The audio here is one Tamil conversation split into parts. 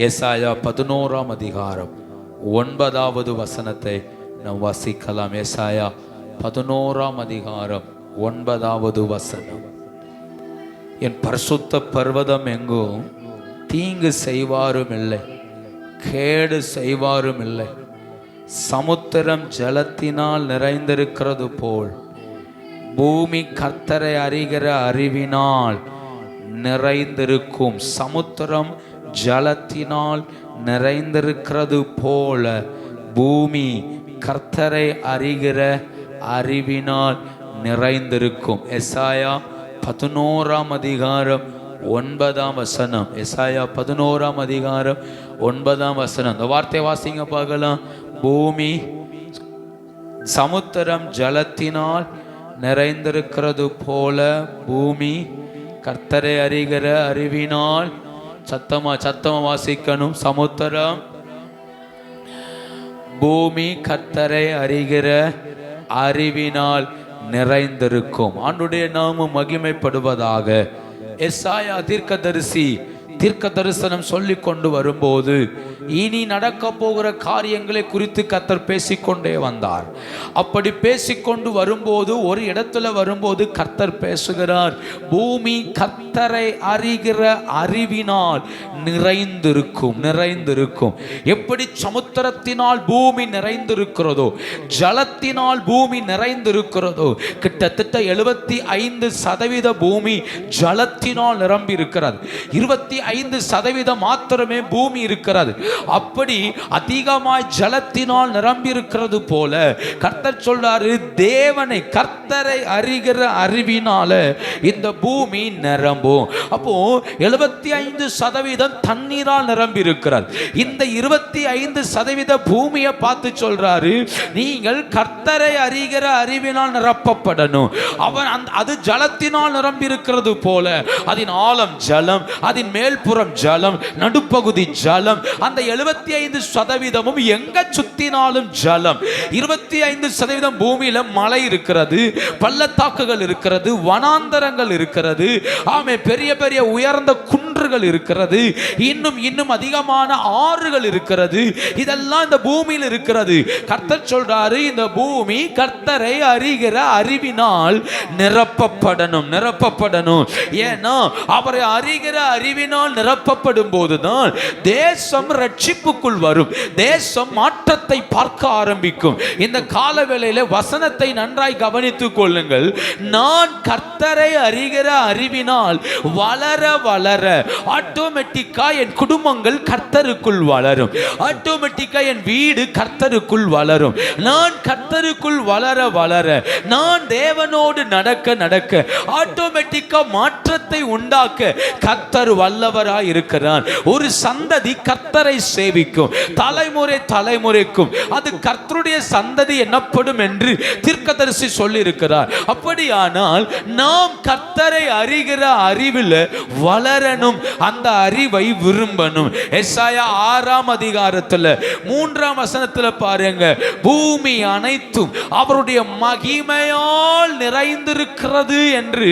ஏசாயா 11ஆம் அதிகாரம் 9வது வசனத்தை நாம் வாசிக்கலாம். ஏசாயா 11ஆம் அதிகாரம் 9வது வசனம். என் பரிசுத்த பர்வதம் எங்கும் தீங்கு செய்வாரும் இல்லை, கேடு செய்வாரும் இல்லை. சமுத்திரம் ஜலத்தினால் நிறைந்திருக்கிறது போல் பூமி கர்த்தரை அறிகிற அறிவினால் நிறைந்திருக்கும். சமுத்திரம் ஜலத்தினால் நிறைந்திருக்கிறது போல பூமி கர்த்தரை அறிகிற அறிவினால் நிறைந்திருக்கும். எசாயா 11ஆம் அதிகாரம் 9ஆம் வசனம். எசாயா 11ஆம் அதிகாரம் 9ஆம் வசனம். இந்த வார்த்தை வாசிங்க பார்க்கலாம். பூமி சமுத்திரம் ஜலத்தினால் நிறைந்திருக்கிறது போல பூமி கர்த்தரை அறிகிற அறிவினால், சத்தமா வாசிக்கணும். சமுத்திரம் பூமி கர்த்தரை அறிகிற அறிவினால் நிறைந்திருக்கும். ஆண்டுடைய நாமம் மகிமைப்படுவதாக. எசாயா தீர்க்க தரிசனம் சொல்லி கொண்டு வரும்போது இனி நடக்க போகிற காரியங்களை குறித்து கர்த்தர் பேசிக்கொண்டே வந்தார். அப்படி பேசிக்கொண்டு வரும்போது ஒரு இடத்துல வரும்போது கர்த்தர் பேசுகிறார், பூமி கர்த்தரை அறிகிற அறிவினால் நிறைந்திருக்கும். எப்படி சமுத்திரத்தினால் பூமி நிறைந்திருக்கிறதோ, ஜலத்தினால் பூமி நிறைந்திருக்கிறதோ, கிட்டத்தட்ட 75% பூமி ஜலத்தினால் நிரம்பி இருக்கிறது. 25% மாத்திரமே பூமி இருக்கிறது. அப்படி அதிகமாய் ஜலத்தினால் நிரம்பி இருக்கிறது போல கர்த்தர் சொல்றாரு, தேவனை கர்த்தரை அறிகிற அறிவினால இந்த பூமி நிரம்பும். அப்போ 75% தண்ணீரால் நிரம்பி இருக்கிறது. இந்த 25% பூமியை பார்த்து சொல்றாரு, நீங்கள் கர்த்தரை அறிகிற அறிவினால் நிரப்பப்படணும். அது ஜலத்தினால் நிரம்பி இருக்கிறது போல அதன் ஆழம் ஜலம், அதன் மேல்புறம் ஜலம், நடுப்பகுதி ஜலம். அந்த 75% எங்க சுத்தினாலும் ஜலம். 25% பூமியில மலை இருக்கிறது, பள்ளத்தாக்குகள் இருக்கிறது, வனாந்தரங்கள் இருக்கிறது, ஆமே, பெரிய பெரிய உயர்ந்த குன்றுகள் இருக்கிறது, இன்னும் அதிகமான ஆறுகள் இருக்கிறது. இதெல்லாம் இந்த பூமியில் இருக்கிறது. கர்த்தர் சொல்றாரு, இந்த பூமி கர்த்தரை அறிகிற அறிவினால் நிரப்பப்படணும். ஏன்னா அவரை அறிகிற அறிவினால் நிரப்பப்படும் போதுதான் தேசம் ரட்சிப்புக்குள் வரும், தேசம் மாற்றத்தை பார்க்க ஆரம்பிக்கும். இந்த காலவேளையில வசனத்தை நன்றாய் கவனித்துக் கொள்ளுங்கள். நான் கர்த்தரை அறிகிற அறிவினால் வளர ஆட்டோமேட்டிக்கா என் குடும்பங்கள் கர்த்தருக்குள் வளரும், ஆட்டோமேட்டிக்கா என் வீடு கர்த்தருக்குள் வளரும். நான் கர்த்தருக்குள் வளர நான் தேவனோடு நடக்க ஆட்டோமேட்டிக்கா மாற்றத்தை உண்டாக்க கர்த்தர் வல்லவராய் இருக்கிறார். ஒரு சந்ததி கர்த்தரை சேவிக்கும், தலைமுறைக்கும் அது கர்த்தருடைய சந்ததி எனப்படும் என்று தீர்க்கதரிசி சொல்லி இருக்கிறார். அப்படியானால் நாம் கர்த்தரை அறிகிற அறிவில் வளரணும், அந்த அறிவை விரும்பணும். எசாயா 6ஆம் அதிகாரத்தில் 3ஆம் வசனத்தில் பாருங்க, பூமி அனைத்தும் அவருடைய மகிமையால் நிறைந்திருக்கிறது என்று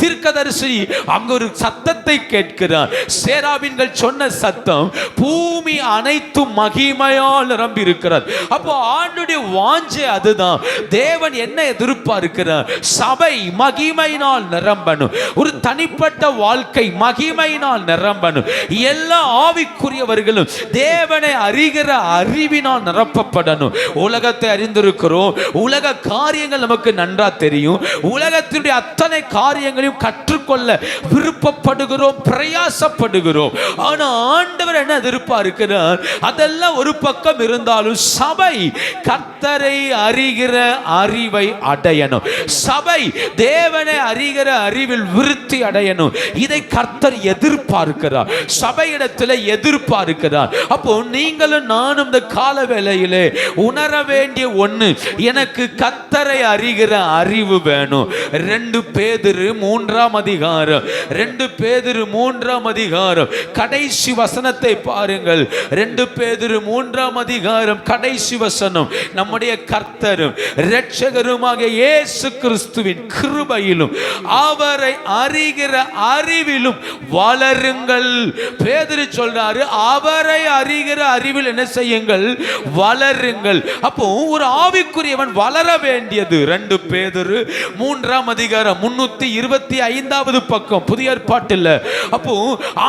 தீர்க்கதரிசி அங்கு ஒரு சத்தத்தை கேட்கிறார். சேராபீன்கள் சொன்ன சத்தம், பூமி அனைத்தும் மகிமையால் நிரம்பி இருக்கிறது. அப்போ ஆண்டுடைய வாஞ்சை அதுதான். தேவன் என்ன எதிர்பார்க்கிறார்? சபை மகிமையினால் நிரம்பணும், ஒரு தனிப்பட்ட வாழ்க்கை மகிமையினால் நிரம்பணும். எல்லா ஆவிக்குரியவர்களும் தேவனை அறிகிற அறிவினால் நிரப்பப்படணும். உலகத்தை அறிந்திருக்கிறோம், உலக காரியங்கள் நமக்கு நன்றா தெரியும், உலகத்தினுடைய அத்தனை காரியங்களையும் கற்றுக்கொள்ள விருப்பப்படுகிறோம், பிரயாசப்படுகிறோம். ஆனா ஆண்டவர் என்ன எதிர்பார்க்கிறார்? அதெல்லாம் ஒரு பக்கம் இருந்தாலும் சபை கர்த்தரை அறிகிற அறிவை அடையணும், சபை தேவனை அறிகிற அறிவில் விருத்தி அடையணும். இதை கர்த்தர் எதிர்பார்க்கிறார், சபையிடத்தில் எதிர்பார்க்கிறார். அப்போ நீங்களும் நானும் இந்த கால வேளையிலே உணர வேண்டிய ஒண்ணு, எனக்கு கர்த்தரை அறிகிற அறிவு வேணும். 2 பேதுரு 3ஆம் அதிகாரம் கடைசி வசனத்தை பாருங்கள். 2 பேதுரு 3ஆம் அதிகாரம் கடைசி வசனம், நம்முடைய கர்த்தரும் இரட்சகருமாகிய இயேசு கிறிஸ்துவின் கிருபையிலும் அவரை அறிகிற அறிவிலும் வளர வளருங்கள். பேதுரு சொல்றாரு, அவரை அறிகிற அறிவில் என்ன செய்யுங்கள், வளருங்கள். அப்போ ஒரு ஆவிக்குரியவன் வளர வேண்டியது. 2 பேதுரு 3ஆம் அதிகாரம் 325வது பக்கம், புதிய ஏற்பாட்டில். அப்போ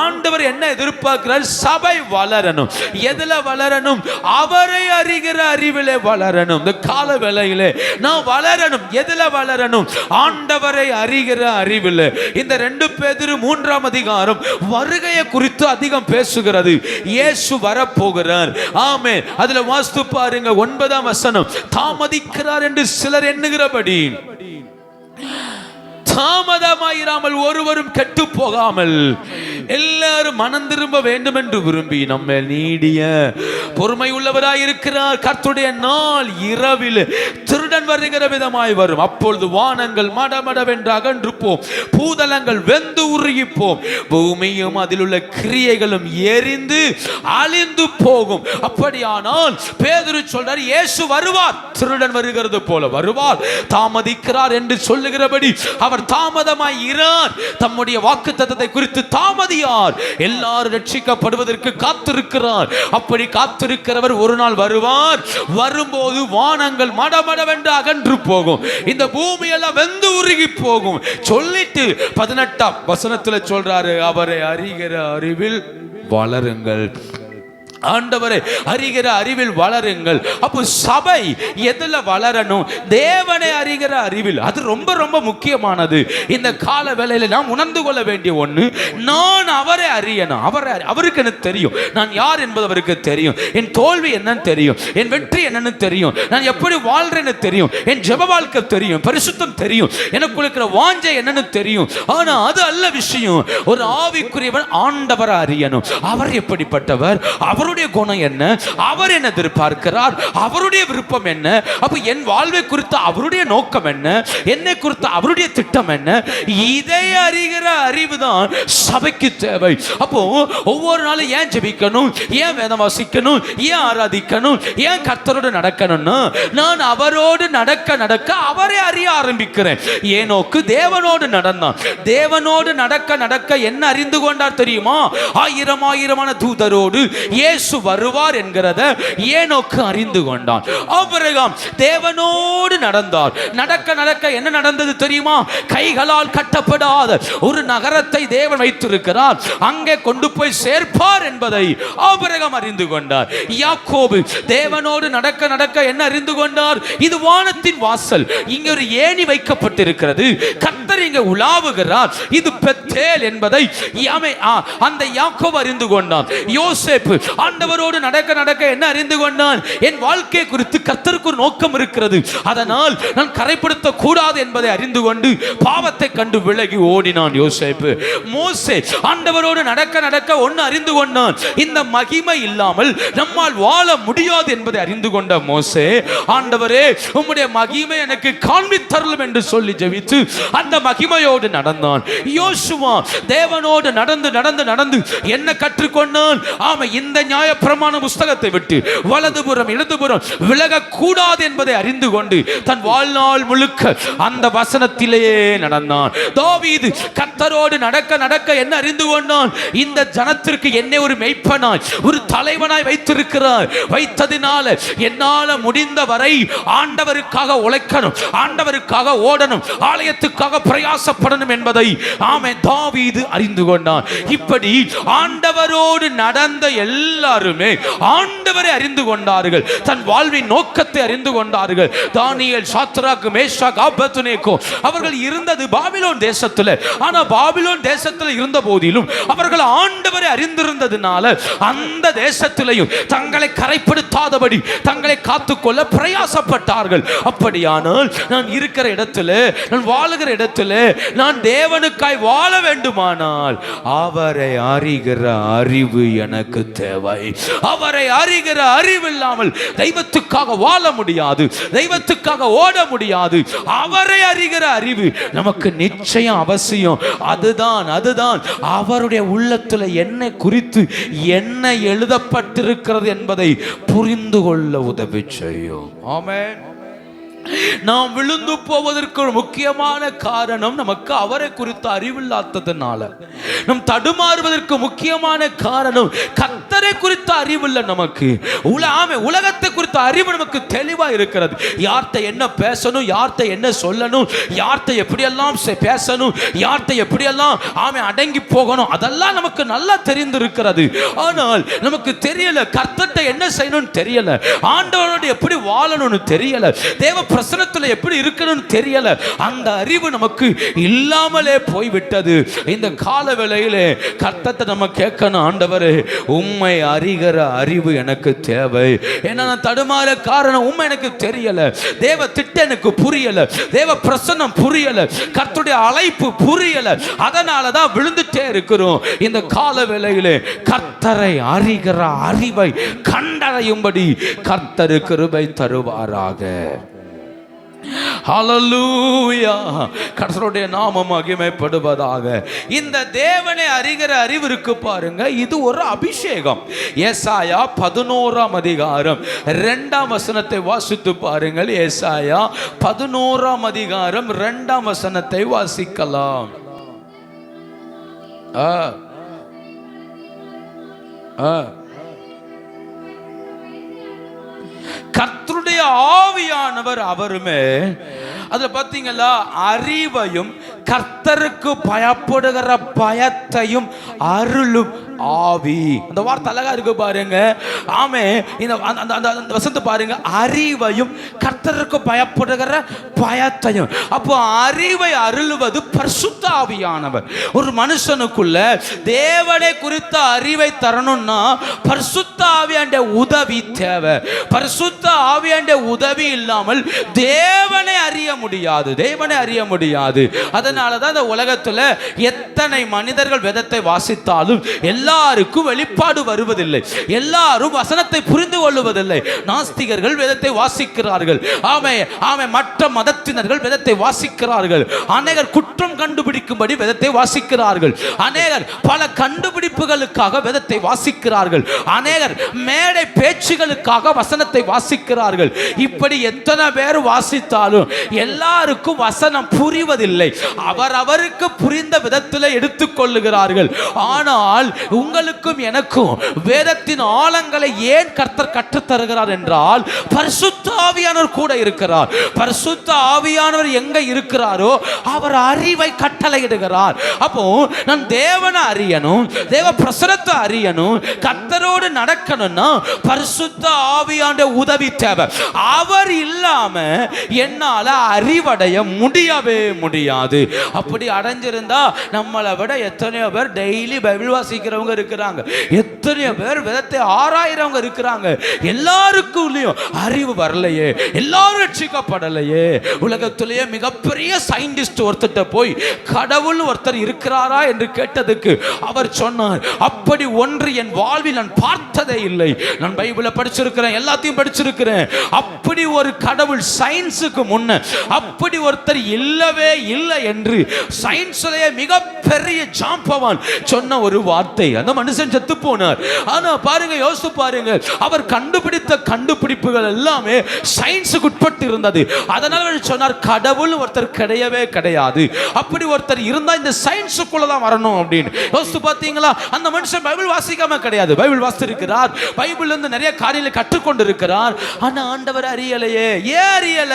ஆண்டவர் என்ன எதிர்பார்க்கிறார்? சபை வளரணும். எதுல வளரணும்? அவரை அறிகிற அறிவிலே வளரணும். இந்த கால வேளையிலே நான் வளரணும். எதுல வளரணும்? ஆண்டவரை அறிகிற அறிவில். இந்த 2 பேதுரு 3ஆம் அதிகாரம் வருகையை குறித்து அதிகம் பேசுகிறது. இயேசு வரப்போகிறார். ஆமென். அதுல வாஸ்து பாருங்க, 9ஆம் வசனம், தாமதிக்கிறார் என்று சிலர் எண்ணுகிறபடி தாமதமாயிராமல் ஒருவரும் கெட்டு போகாமல் எல்லாரும் மனம் திரும்ப வேண்டும் என்று விரும்பி நம்ம நீடிய பொறுமை உள்ளவராய் இருக்கிறார். கர்த்தருடைய நாள் இரவில் திருடன் வருகிற விதமாய் வரும். அப்பொழுது வானங்கள் மடமடவென்று அகன்று போம், பூதலங்கள் வெந்து உருகி போம், பூமியும் அதில் உள்ள கிரியைகளும் எரிந்து அழிந்து போகும். அப்படியானால் பேதுரு சொல்றார், இயேசு வருவார், திருடன் வருகிறது போல வருவார். தாமதிக்கிறார் என்று சொல்லுகிறபடி அவர் தாமதமாய் இரார். தம்முடைய வாக்குத்தத்தத்தை குறித்து தாமதியார். எல்லாரும் ரட்சிக்கப்படுவதற்கு காத்திருக்கிறார். அப்படி காத்திருக்கிறவர் ஒரு நாள் வருவார். வரும்போது வானங்கள் மடமடவென்று அகன்று போகும், இந்த பூமி எல்லாம் வெந்து உருகி போகும். சொல்லிட்டு 18ஆம் வசனத்தில் சொல்றாரு, அவரை அறிகிற அறிவில் வளருங்கள். ஆண்டவரை அறிகிற அறிவில் வளருங்கள். அப்போ சபை எதுல வளரணும்? தேவனை அறிகிற அறிவில். அது ரொம்ப ரொம்ப முக்கியமானது. இந்த கால வேளையில நாம் உணர்ந்து கொள்ள வேண்டிய ஒன்று, நான் அவரை அறியணும். அவருக்கு எனக்கு தெரியும், நான் யார் என்பது அவருக்கு தெரியும், என் தோல்வி என்னன்னு தெரியும், என் வெற்றி என்னன்னு தெரியும், நான் எப்படி வாழ்றேன்னு தெரியும், என் ஜெப வாழ்க்கை தெரியும், பரிசுத்தம் தெரியும், எனக்கு இருக்கிற வாஞ்சை என்னன்னு தெரியும். ஆனா அது அல்ல விஷயம். ஒரு ஆவிக்குரியவன் ஆண்டவரை அறியணும். அவர் எப்படிப்பட்டவர், அவருடைய குணம் என்ன, அவர் என்ன எதிர்பார்க்கிறார், அவருடைய விருப்பம் என்ன, அப்ப என் வாழ்வை குறித்த அவருடைய நோக்கம் என்ன, என்னை குறித்த அவருடைய திட்டம் என்ன, இதை அறிகிற அறிவுதான் சபைக்கு தேவை. அப்போ ஒவ்வொரு நாளும் ஏன் ஜெபிக்கணும், ஏன் வேதம் வாசிக்கணும், ஏன் ஆராதிக்கணும், ஏன் கர்த்தரோடு நடக்கணும்னா, நான் அவரோடு நடக்க நடக்க அவரை அறிய ஆரம்பிக்கிறேன். ஏனோக்கு தேவனோடு நடந்தான். தேவனோடு நடக்க நடக்க என்ன அறிந்து கொண்டார் தெரியுமா? ஆயிரம் ஆயிரமான தூதரோடு இயேசு வருவார் என்கிறத ஏனோக்கு அறிந்து கொண்டான். ஆபிரகாம் தேவனோடு நடந்தார். நடக்க நடக்க என்ன நடந்தது தெரியுமா? கைகளால் கட்டப்படாத ஒரு நகரத்தை தேவன் வைத்திருக்கிறார், அங்கே கொண்டு போய் சேர்ப்பார் என்பதை ஆபிரகாம் அறிந்து கொண்டார். யாக்கோபு தேவனோடு நடக்க நடக்க என்ன அறிந்து கொண்டார்? இது வானத்தின் வாசல், இங்கே ஒரு ஏணி வைக்கப்பட்டிருக்கிறது, கர்த்தர் இங்கே உலாவுகிறார், இது பெத்தேல் என்பதை அந்த யாக்கோபு அறிந்து கொண்டான். யோசேப்பு ஆண்டவரோடு நடக்க நடக்க என்ன அறிந்து கொண்டான்? என் வாழ்க்கை குறித்து கர்த்தருக்கு ஒரு நோக்கம் இருக்கிறது, அதனால் நான் கரைப்படுத்த கூடாது என்பதை அறிந்து கொண்டு பாவத்தை கண்டு விலகி ஓடினான் யோசேப்பு. மோசே ஆண்டவரோடு நடக்க நடக்க ஒன்று அறிந்து கொண்டான், இந்த மகிமை இல்லாமல் நம்மால் வாழ முடியாது என்பதை அறிந்து கொண்ட மோசே, ஆண்டவரே உம்முடைய மகிமை எனக்கு காண்பித்தருளும் என்று சொல்லி ஜெபித்து அந்த மகிமையோடு நடந்தான். யோசுவா தேவனோடு நடந்து நடந்து நடந்து என்ன கற்றுக்கொண்டான்? ஆமா, இந்த நியாயப்பிரமாண புஸ்தகத்தை விட்டு வலதுபுறம் இடதுபுறம் விலகக்கூடாது என்பதை அறிந்து கொண்டு தன் வாழ்நாள் முழுக்க அந்த வசனத்திலேயே நடந்தான். தாவீது கர்த்தரோடு நடக்க நடக்க என்ன அறிந்து கொண்டான்? இந்த ஜனத்திற்கு என்னை ஒரு மெய்ப்பனாய் ஒரு தலைவனாய் வைத்திருக்கிறார், வைத்ததினால என்னால முடிந்த வரை ஆண்டவருக்காக உழைக்கணும், ஆண்டவருக்காக ஓடணும், ஆலயத்துக்காக பிரயாசப்படணும் என்பதை தாவீது அறிந்து கொண்டான். இப்படி ஆண்டவரோடு நடந்த எல்லாருமே ஆண்டவரை அறிந்து கொண்டார்கள், தன் வாழ்வின் நோக்கத்தை அறிந்து கொண்டார்கள். தானியேல், சாத்ராக், மேஷாக், ஆபேத்நேகோ அவர்கள் இருந்தது பாபிலோன் தேசத்தில். ஆனா பாபிலோன் தேசத்தில் இருந்த போதிலும் அவர்கள் ஆண்டவரை அறிந்திருந்ததுனால அந்த தேசத்திலேயும் தங்களை கரைப்படுத்தாதபடி தங்களை காத்துக்கொள்ள பிரயாசப்பட்டார்கள். அப்படியானால் நான் இருக்கிற இடத்துல, நான் வாழுகிற இடத்துல நான் தேவனுக்காய் வாழ வேண்டுமானால் அவரை அறிகிற அறிவு எனக்கு தேவை. அவரை அறிகிற அறிவு இல்லாமல் தெய்வத்துக்காக வாழ முடியாது, தெய்வத்துக்காக ஓட முடியாது. அவரை அறிகிற அறிவு நமக்கு நிச்சயம் அவசியம். அதுதான் அவருடைய உள்ளத்தில் என்ன குறித்து என்ன எழுதப்பட்டிருக்கிறது என்பதை புரிந்து கொள்ள உதவி செய்யும். ஆமென். நாம் விழுந்து போவதற்கு ஒரு முக்கியமான காரணம் நமக்கு அவரை குறித்த அறிவில்லாததுனால. நம் தடுமாறுவதற்கு முக்கியமான காரணம் கர்த்தரை குறித்த அறிவில்லை நமக்கு. உலகத்தை குறித்த அறிவு நமக்கு தெளிவா இருக்கிறது. யார்கிட்ட என்ன பேசணும், யார்கிட்ட என்ன சொல்லணும், யார்கிட்ட எப்படியெல்லாம் பேசணும், யார்கிட்ட எப்படியெல்லாம் அடங்கி போகணும், அதெல்லாம் நமக்கு நல்லா தெரிந்திருக்கிறது. ஆனால் நமக்கு தெரியல கர்த்தர்ட்ட என்ன செய்யணும்னு தெரியல, ஆண்டவரோடு எப்படி வாழணும்னு தெரியல, தேவ பிரசன்னத்தில் எப்படி இருக்கணும்னு தெரியல. அந்த அறிவு நமக்கு இல்லாமலே போய்விட்டது. இந்த கால வேளையிலே கர்த்தத்தை நம்ம கேட்கணும், ஆண்டவரே உம்மை அறிகிற அறிவு எனக்கு தேவை. ஏன்னா நான் தடுமாற காரணம் உண்மை எனக்கு தெரியல, தேவ திட்டம் எனக்கு புரியல, தேவ பிரசன்னம் புரியல, கர்த்தருடைய அழைப்பு புரியல. அதனால தான் விழுந்துட்டே இருக்கிறோம். இந்த கால வேளையிலே கர்த்தரை அறிகிற அறிவை கண்டடையும்படி கர்த்தர் கிருபை தருவாராக. ஹல்லேலூயா, கர்த்தருடைய நாமம் மகிமைப்படுவதாக. இந்த தேவனை அறிகிற அறிவு இருக்கு பாருங்க, இது ஒரு அபிஷேகம். ஏசாயா 11ஆம் அதிகாரம் 2ஆம் வசனத்தை வாசித்து பாருங்கள். ஏசாயா 11ஆம் அதிகாரம் 2ஆம் வசனத்தை வாசிக்கலாம். கர்த்தருடைய ஆவியானவர் அவருமே. அதுல பாத்தீங்களா, அறிவையும் கர்த்தருக்கு பயப்படுகிற பயத்தையும் அருளும் ஆவி. அந்த வார்த்தை அழகா இருக்கு பாருங்க. ஆமே, இந்த வசனத்தை பாருங்க, அறிவையும் கர்த்தருக்கு பயப்படுகிற பயத்தையும். அப்போ அறிவை அருளுவது பரிசுத்த ஆவியானவர். ஒரு மனுஷனுக்குள்ள தேவனை குறித்த அறிவை தரணும்னா பரிசுத்த ஆவியாண்ட உதவி தேவை. பரிசுத்த ஆவியாண்ட உதவி இல்லாமல் தேவனை அறிய முடியாது, தேவனை அறிய முடியாது. அதனாலதான் இந்த உலகத்துல எத்தனை மனிதர்கள் வேதத்தை வாசித்தாலும் எல்லாருக்கும் வெளிப்பாடு வருவதில்லை, எல்லாரும் வசனத்தை புரிந்து கொள்வதில்லை. நாஸ்திகர்கள் வேதத்தை வாசிக்கிறார்கள், மற்ற மதத்தினர்கள் வேதத்தை வாசிக்கிறார்கள், அநேகர் குற்றம் கண்டுபிடிக்கும்படி வேதத்தை வாசிக்கிறார்கள், அநேகர் பல கண்டுபிடிப்புகளுக்காக வேதத்தை வாசிக்கிறார்கள், அநேகர் மேடை பேச்சுகளுக்காக வசனத்தை வாசிக்கிறார்கள். இப்படி எத்தனை பேர் வாசித்தாலும் எல்லாருக்கும் வசனம் புரிவதில்லை. அவரவருக்கு புரிந்த விதத்தில் எடுத்துக்கொள்ளுகிறார்கள். ஆனால் உங்களுக்கும் எனக்கும் வேதத்தின் ஆழங்களை ஏன் கர்த்தர் கற்றுத் தருகிறார் என்றால் பரிசுத்த ஆவியானவர் கூட இருக்கிறார். பரிசுத்த ஆவியானவர் எங்க இருக்கிறாரோ அவர் அறிவை கட்டளையிடுகிறார். அப்போ நான் தேவனை அறியணும், தேவ பிரசன்னத்தை அறியணும், கர்த்தரோடு நடக்கணும்னா பரிசுத்த ஆவியானவர் உதவி தேவை. அவர் இல்லாம என்னால அறிவடைய முடியவே முடியாது. அப்படி அடைஞ்சிருந்தா நம்மளை விட எத்தனையோ பேர் டெய்லி பைபிள் வாசிக்கிறவங்க இருக்கிறாங்க, எத்தனையோ பேர் வேதத்தை ஆராயிறவங்க இருக்கிறாங்க. எல்லாருக்கும் அறிவு வரலையே, எல்லாரும் ரட்சிக்கப்படலையே. உலகத்திலேயே மிகப்பெரிய சயின்டிஸ்ட் ஒருத்தர் போய் கடவுள் ஒருத்தர் இருக்கிறாரா என்று கேட்டதுக்கு அவர் சொன்னார், அப்படி ஒன்று என் வாழ்வில் நான் பார்த்ததே இல்லை. நான் பைபிளை படிச்சிருக்கிறேன், எல்லாத்தையும் படிச்சிருக்கிறேன். அப்படி ஒரு கடவுள் சயின்ஸுக்கு முன்ன அப்படி ஒருத்தர் இல்லவே இல்லை என்று சயின்ஸ்லயே மிகப்பெரிய ஜாம்பவான் சொன்ன ஒரு வார்த்தை. அந்த மனுஷன் செத்து போனார். ஆனா பாருங்க, யோசித்து பாருங்க, அவர் கண்டுபிடித்த கண்டுபிடிப்புகள் எல்லாமே சயின்ஸுக்கு உட்பட்டு இருந்தது. அதனால சொன்னார் கடவுள் ஒருத்தர் கிடையவே கிடையாது. அப்படி ஒருத்தர் இருந்தா இந்த சயின்ஸுக்குள்ள தான் வரணும் அப்படின்னு. யோசித்து பார்த்தீங்களா? அந்த மனுஷன் பைபிள் வாசிக்காம கிடையாது, பைபிள் வாசித்திருக்கிறார், பைபிள்ல இருந்து நிறைய காரியங்களை கற்றுக்கொண்டு இருக்கிறார். ஆனா ஆண்டவர் அறியலையே. ஏன் அறியல?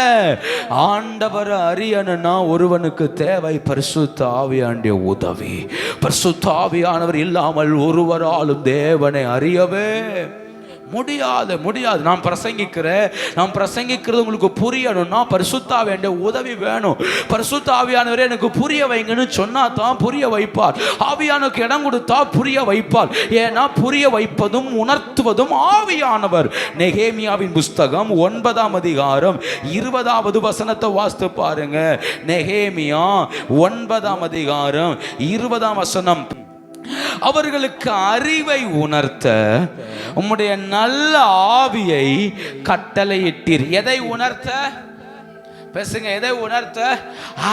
ஆண்டவர் அறியணும்னா ஒருவனுக்கு தேவை பரிசுத்த ஆவியானுடைய உதவி. பரிசுத்த ஆவியானவர் இல்லாமல் ஒருவராலும் தேவனை அறியவே முடியாது. நான் பிரசங்கிக்கிறது உங்களுக்கு புரியணும்னா பரிசுத்த ஆவியானுடைய உதவி வேணும். பரிசுத்த ஆவியானவரே எனக்கு புரிய வைங்கன்னு சொன்னா தான் புரிய வைப்பார். ஆவியானுக்கு இடம் கொடுத்தா புரிய வைப்பார். ஏன்னா புரிய வைப்பதும் உணர்த்துவதும் ஆவியானவர். நெகேமியாவின் புஸ்தகம் 9ஆம் அதிகாரம் 20வது வசனத்தை வாசித்து பாருங்க. நெகேமியா 9ஆம் அதிகாரம் 20ஆம் வசனம். அவர்களுக்கு அறிவை உணர்த்த உம்முடைய நல்ல ஆவியை கட்டளையிட்டீர். எதை உணர்த்த? பேசுங்க. எதை உணர்த்த?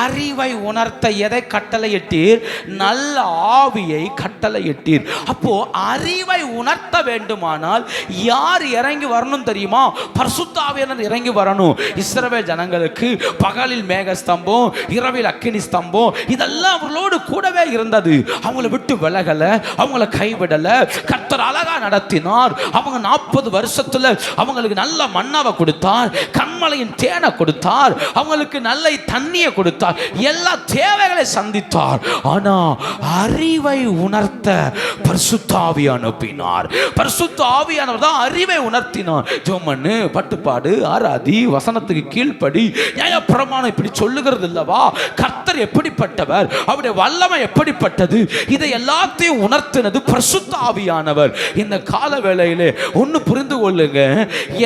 அறிவை உணர்த்த எதை கட்டளையிட்டீர்? நல்ல ஆவியை கட்டளையிட்டீர். அப்போ அறிவை உணர்த்த வேண்டுமானால் யார் இறங்கி வரணும் தெரியுமா? பரிசுத்த ஆவியானவர் இறங்கி வரணும். இஸ்ரவேல் ஜனங்களுக்கு பகலில் மேக ஸ்தம்பம், இரவில் அக்கினி ஸ்தம்பம், இதெல்லாம் அவர்களோடு கூடவே இருந்தது. அவங்கள விட்டு விலகல, அவங்கள கைவிடல. கர்த்தர் அழகா நடத்தினார். அவங்க 40 வருஷத்துல அவங்களுக்கு நல்ல மன்னாவை கொடுத்தார், கண்மலையின் தேனை கொடுத்தார், அவங்களுக்கு நல்ல தண்ணியை கொடுத்தார், எல்லா தேவைகளை சந்தித்தார். ஆனா அறிவை உணர்த்த பரிசுத்த ஆவியை அனுப்பினார். பரிசுத்த ஆவியானவர் தான் அறிவை உணர்த்தினார். ஜோமன்னு, பட்டுப்பாடு, ஆராதி, வசனத்துக்கு கீழ்ப்படி, நியாயப்பிரமாணம் இப்படி சொல்லுகிறது இல்லவா? கர்த்தர் எப்படிப்பட்டவர், அவருடைய வல்லமை எப்படிப்பட்டது, இதை எல்லாத்தையும் உணர்த்தினது பரிசுத்த ஆவியானவர். இந்த கால வேளையிலே ஒன்னு புரிந்து கொள்ளுங்க,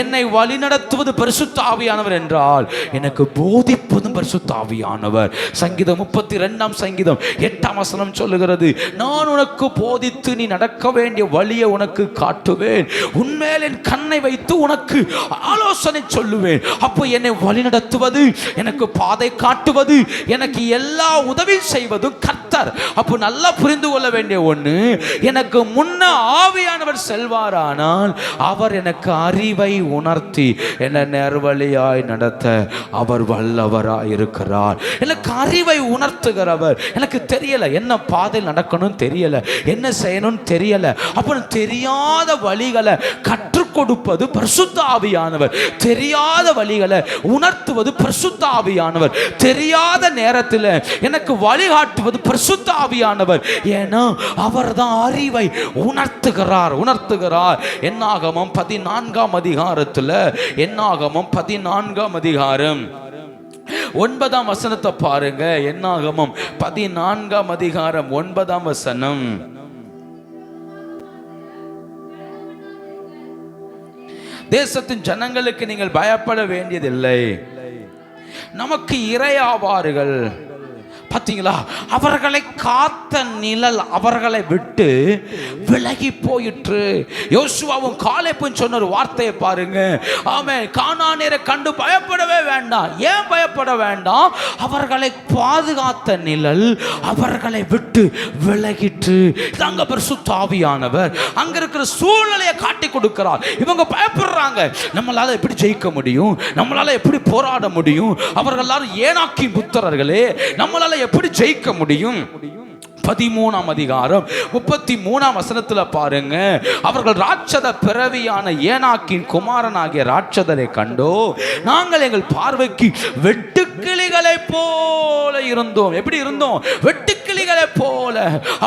என்னை வழிநடத்துவது பரிசுத்த ஆவியானவர் என்றால் எனக்கு போதிப்பதும் பரிசுத்த ஆவியானவர். சங்கீதம் 32 சங்கீதம் 8 வசனம் சொல்லுகிறது, நான் உனக்கு போதித்து நீ நடக்க வேண்டிய வழியை உனக்கு காட்டுவேன், உன்மேல் என் கண்ணை வைத்து உனக்கு ஆலோசனை சொல்லுவேன். அப்போ என்னை வழிநடத்துவது, எனக்கு பாதை காட்டுவது, எனக்கு எல்லா உதவி செய்வது கர்த்தர். அப்போ நல்லா புரிந்து கொள்ள வேண்டிய ஒன்று, எனக்கு முன்ன ஆவியானவர் செல்வாரானால் அவர் எனக்கு அறிவை உணர்த்தி என்னை நேர்வழியாய் நடத்த அவர் வல்லவராய் இருக்கிறார். எனக்கு அறிவை உணர்த்துகிறவர். எனக்கு தெரியல என்ன பாதையில் நடக்கணும், தெரியல என்ன செய்யணும் தெரியல. அப்ப தெரியாத வழிகளை கற்றுக் கொடுப்பது பரிசுத்த ஆவியானவர். தெரியாத வழிகளை உணர்த்துவது பரிசுத்த ஆவியானவர். தெரியாத நேரத்தில் எனக்கு வழிகாட்டுவது பரிசுத்த ஆவியானவர். ஏன்னா அவர் தான் அறிவை உணர்த்துகிறார். என்னாகமம் 14 அதிகாரத்தில், என்னாகமம் 14 அதிகாரம் 9 வசனத்தை பாருங்க. என்னாகமம் 14 அதிகாரம் 9 வசனம். தேசத்தின் ஜனங்களுக்கு நீங்கள் பயப்பட வேண்டியதில்லை, நமக்கு இரையாவார்கள். பார்த்தீங்களா? அவர்களை காத்த நிழல் அவர்களை விட்டு விலகி போயிற்று. யோசுவாவும் காலேப்பும் சொன்ன ஒரு வார்த்தையை பாருங்க. ஆமென். கானானியரை கண்டு பயப்படவே வேண்டாம். ஏன் பயப்பட வேண்டாம்? அவர்களை பாதுகாத்த நிழல் அவர்களை விட்டு விலகிற்று. அங்க பரிசுத்த ஆவியானவர் அங்க இருக்கிற சூழ்நிலையை காட்டி கொடுக்கிறார். இவங்க பயப்படுறாங்க, நம்மளால எப்படி ஜெயிக்க முடியும், நம்மளால எப்படி போராட முடியும், அவர்கள் எல்லாரும் ஏனாக்கி புத்திரர்களே, நம்மளால எப்படி ஜெயிக்க முடியும்? 13 அதிகாரம் 33 வசனத்துல பாருங்க. அவர்கள் ராட்சத பிறவியான ஏனாக்கின் குமாரனாகிய ராட்சதரை கண்டோ, நாங்கள் எங்கள் பார்வைக்கு வெட்டுக்கிளிகளை போல இருந்தோம். எப்படி இருந்தோம்? வெட்டுக்கிளிகளை போல.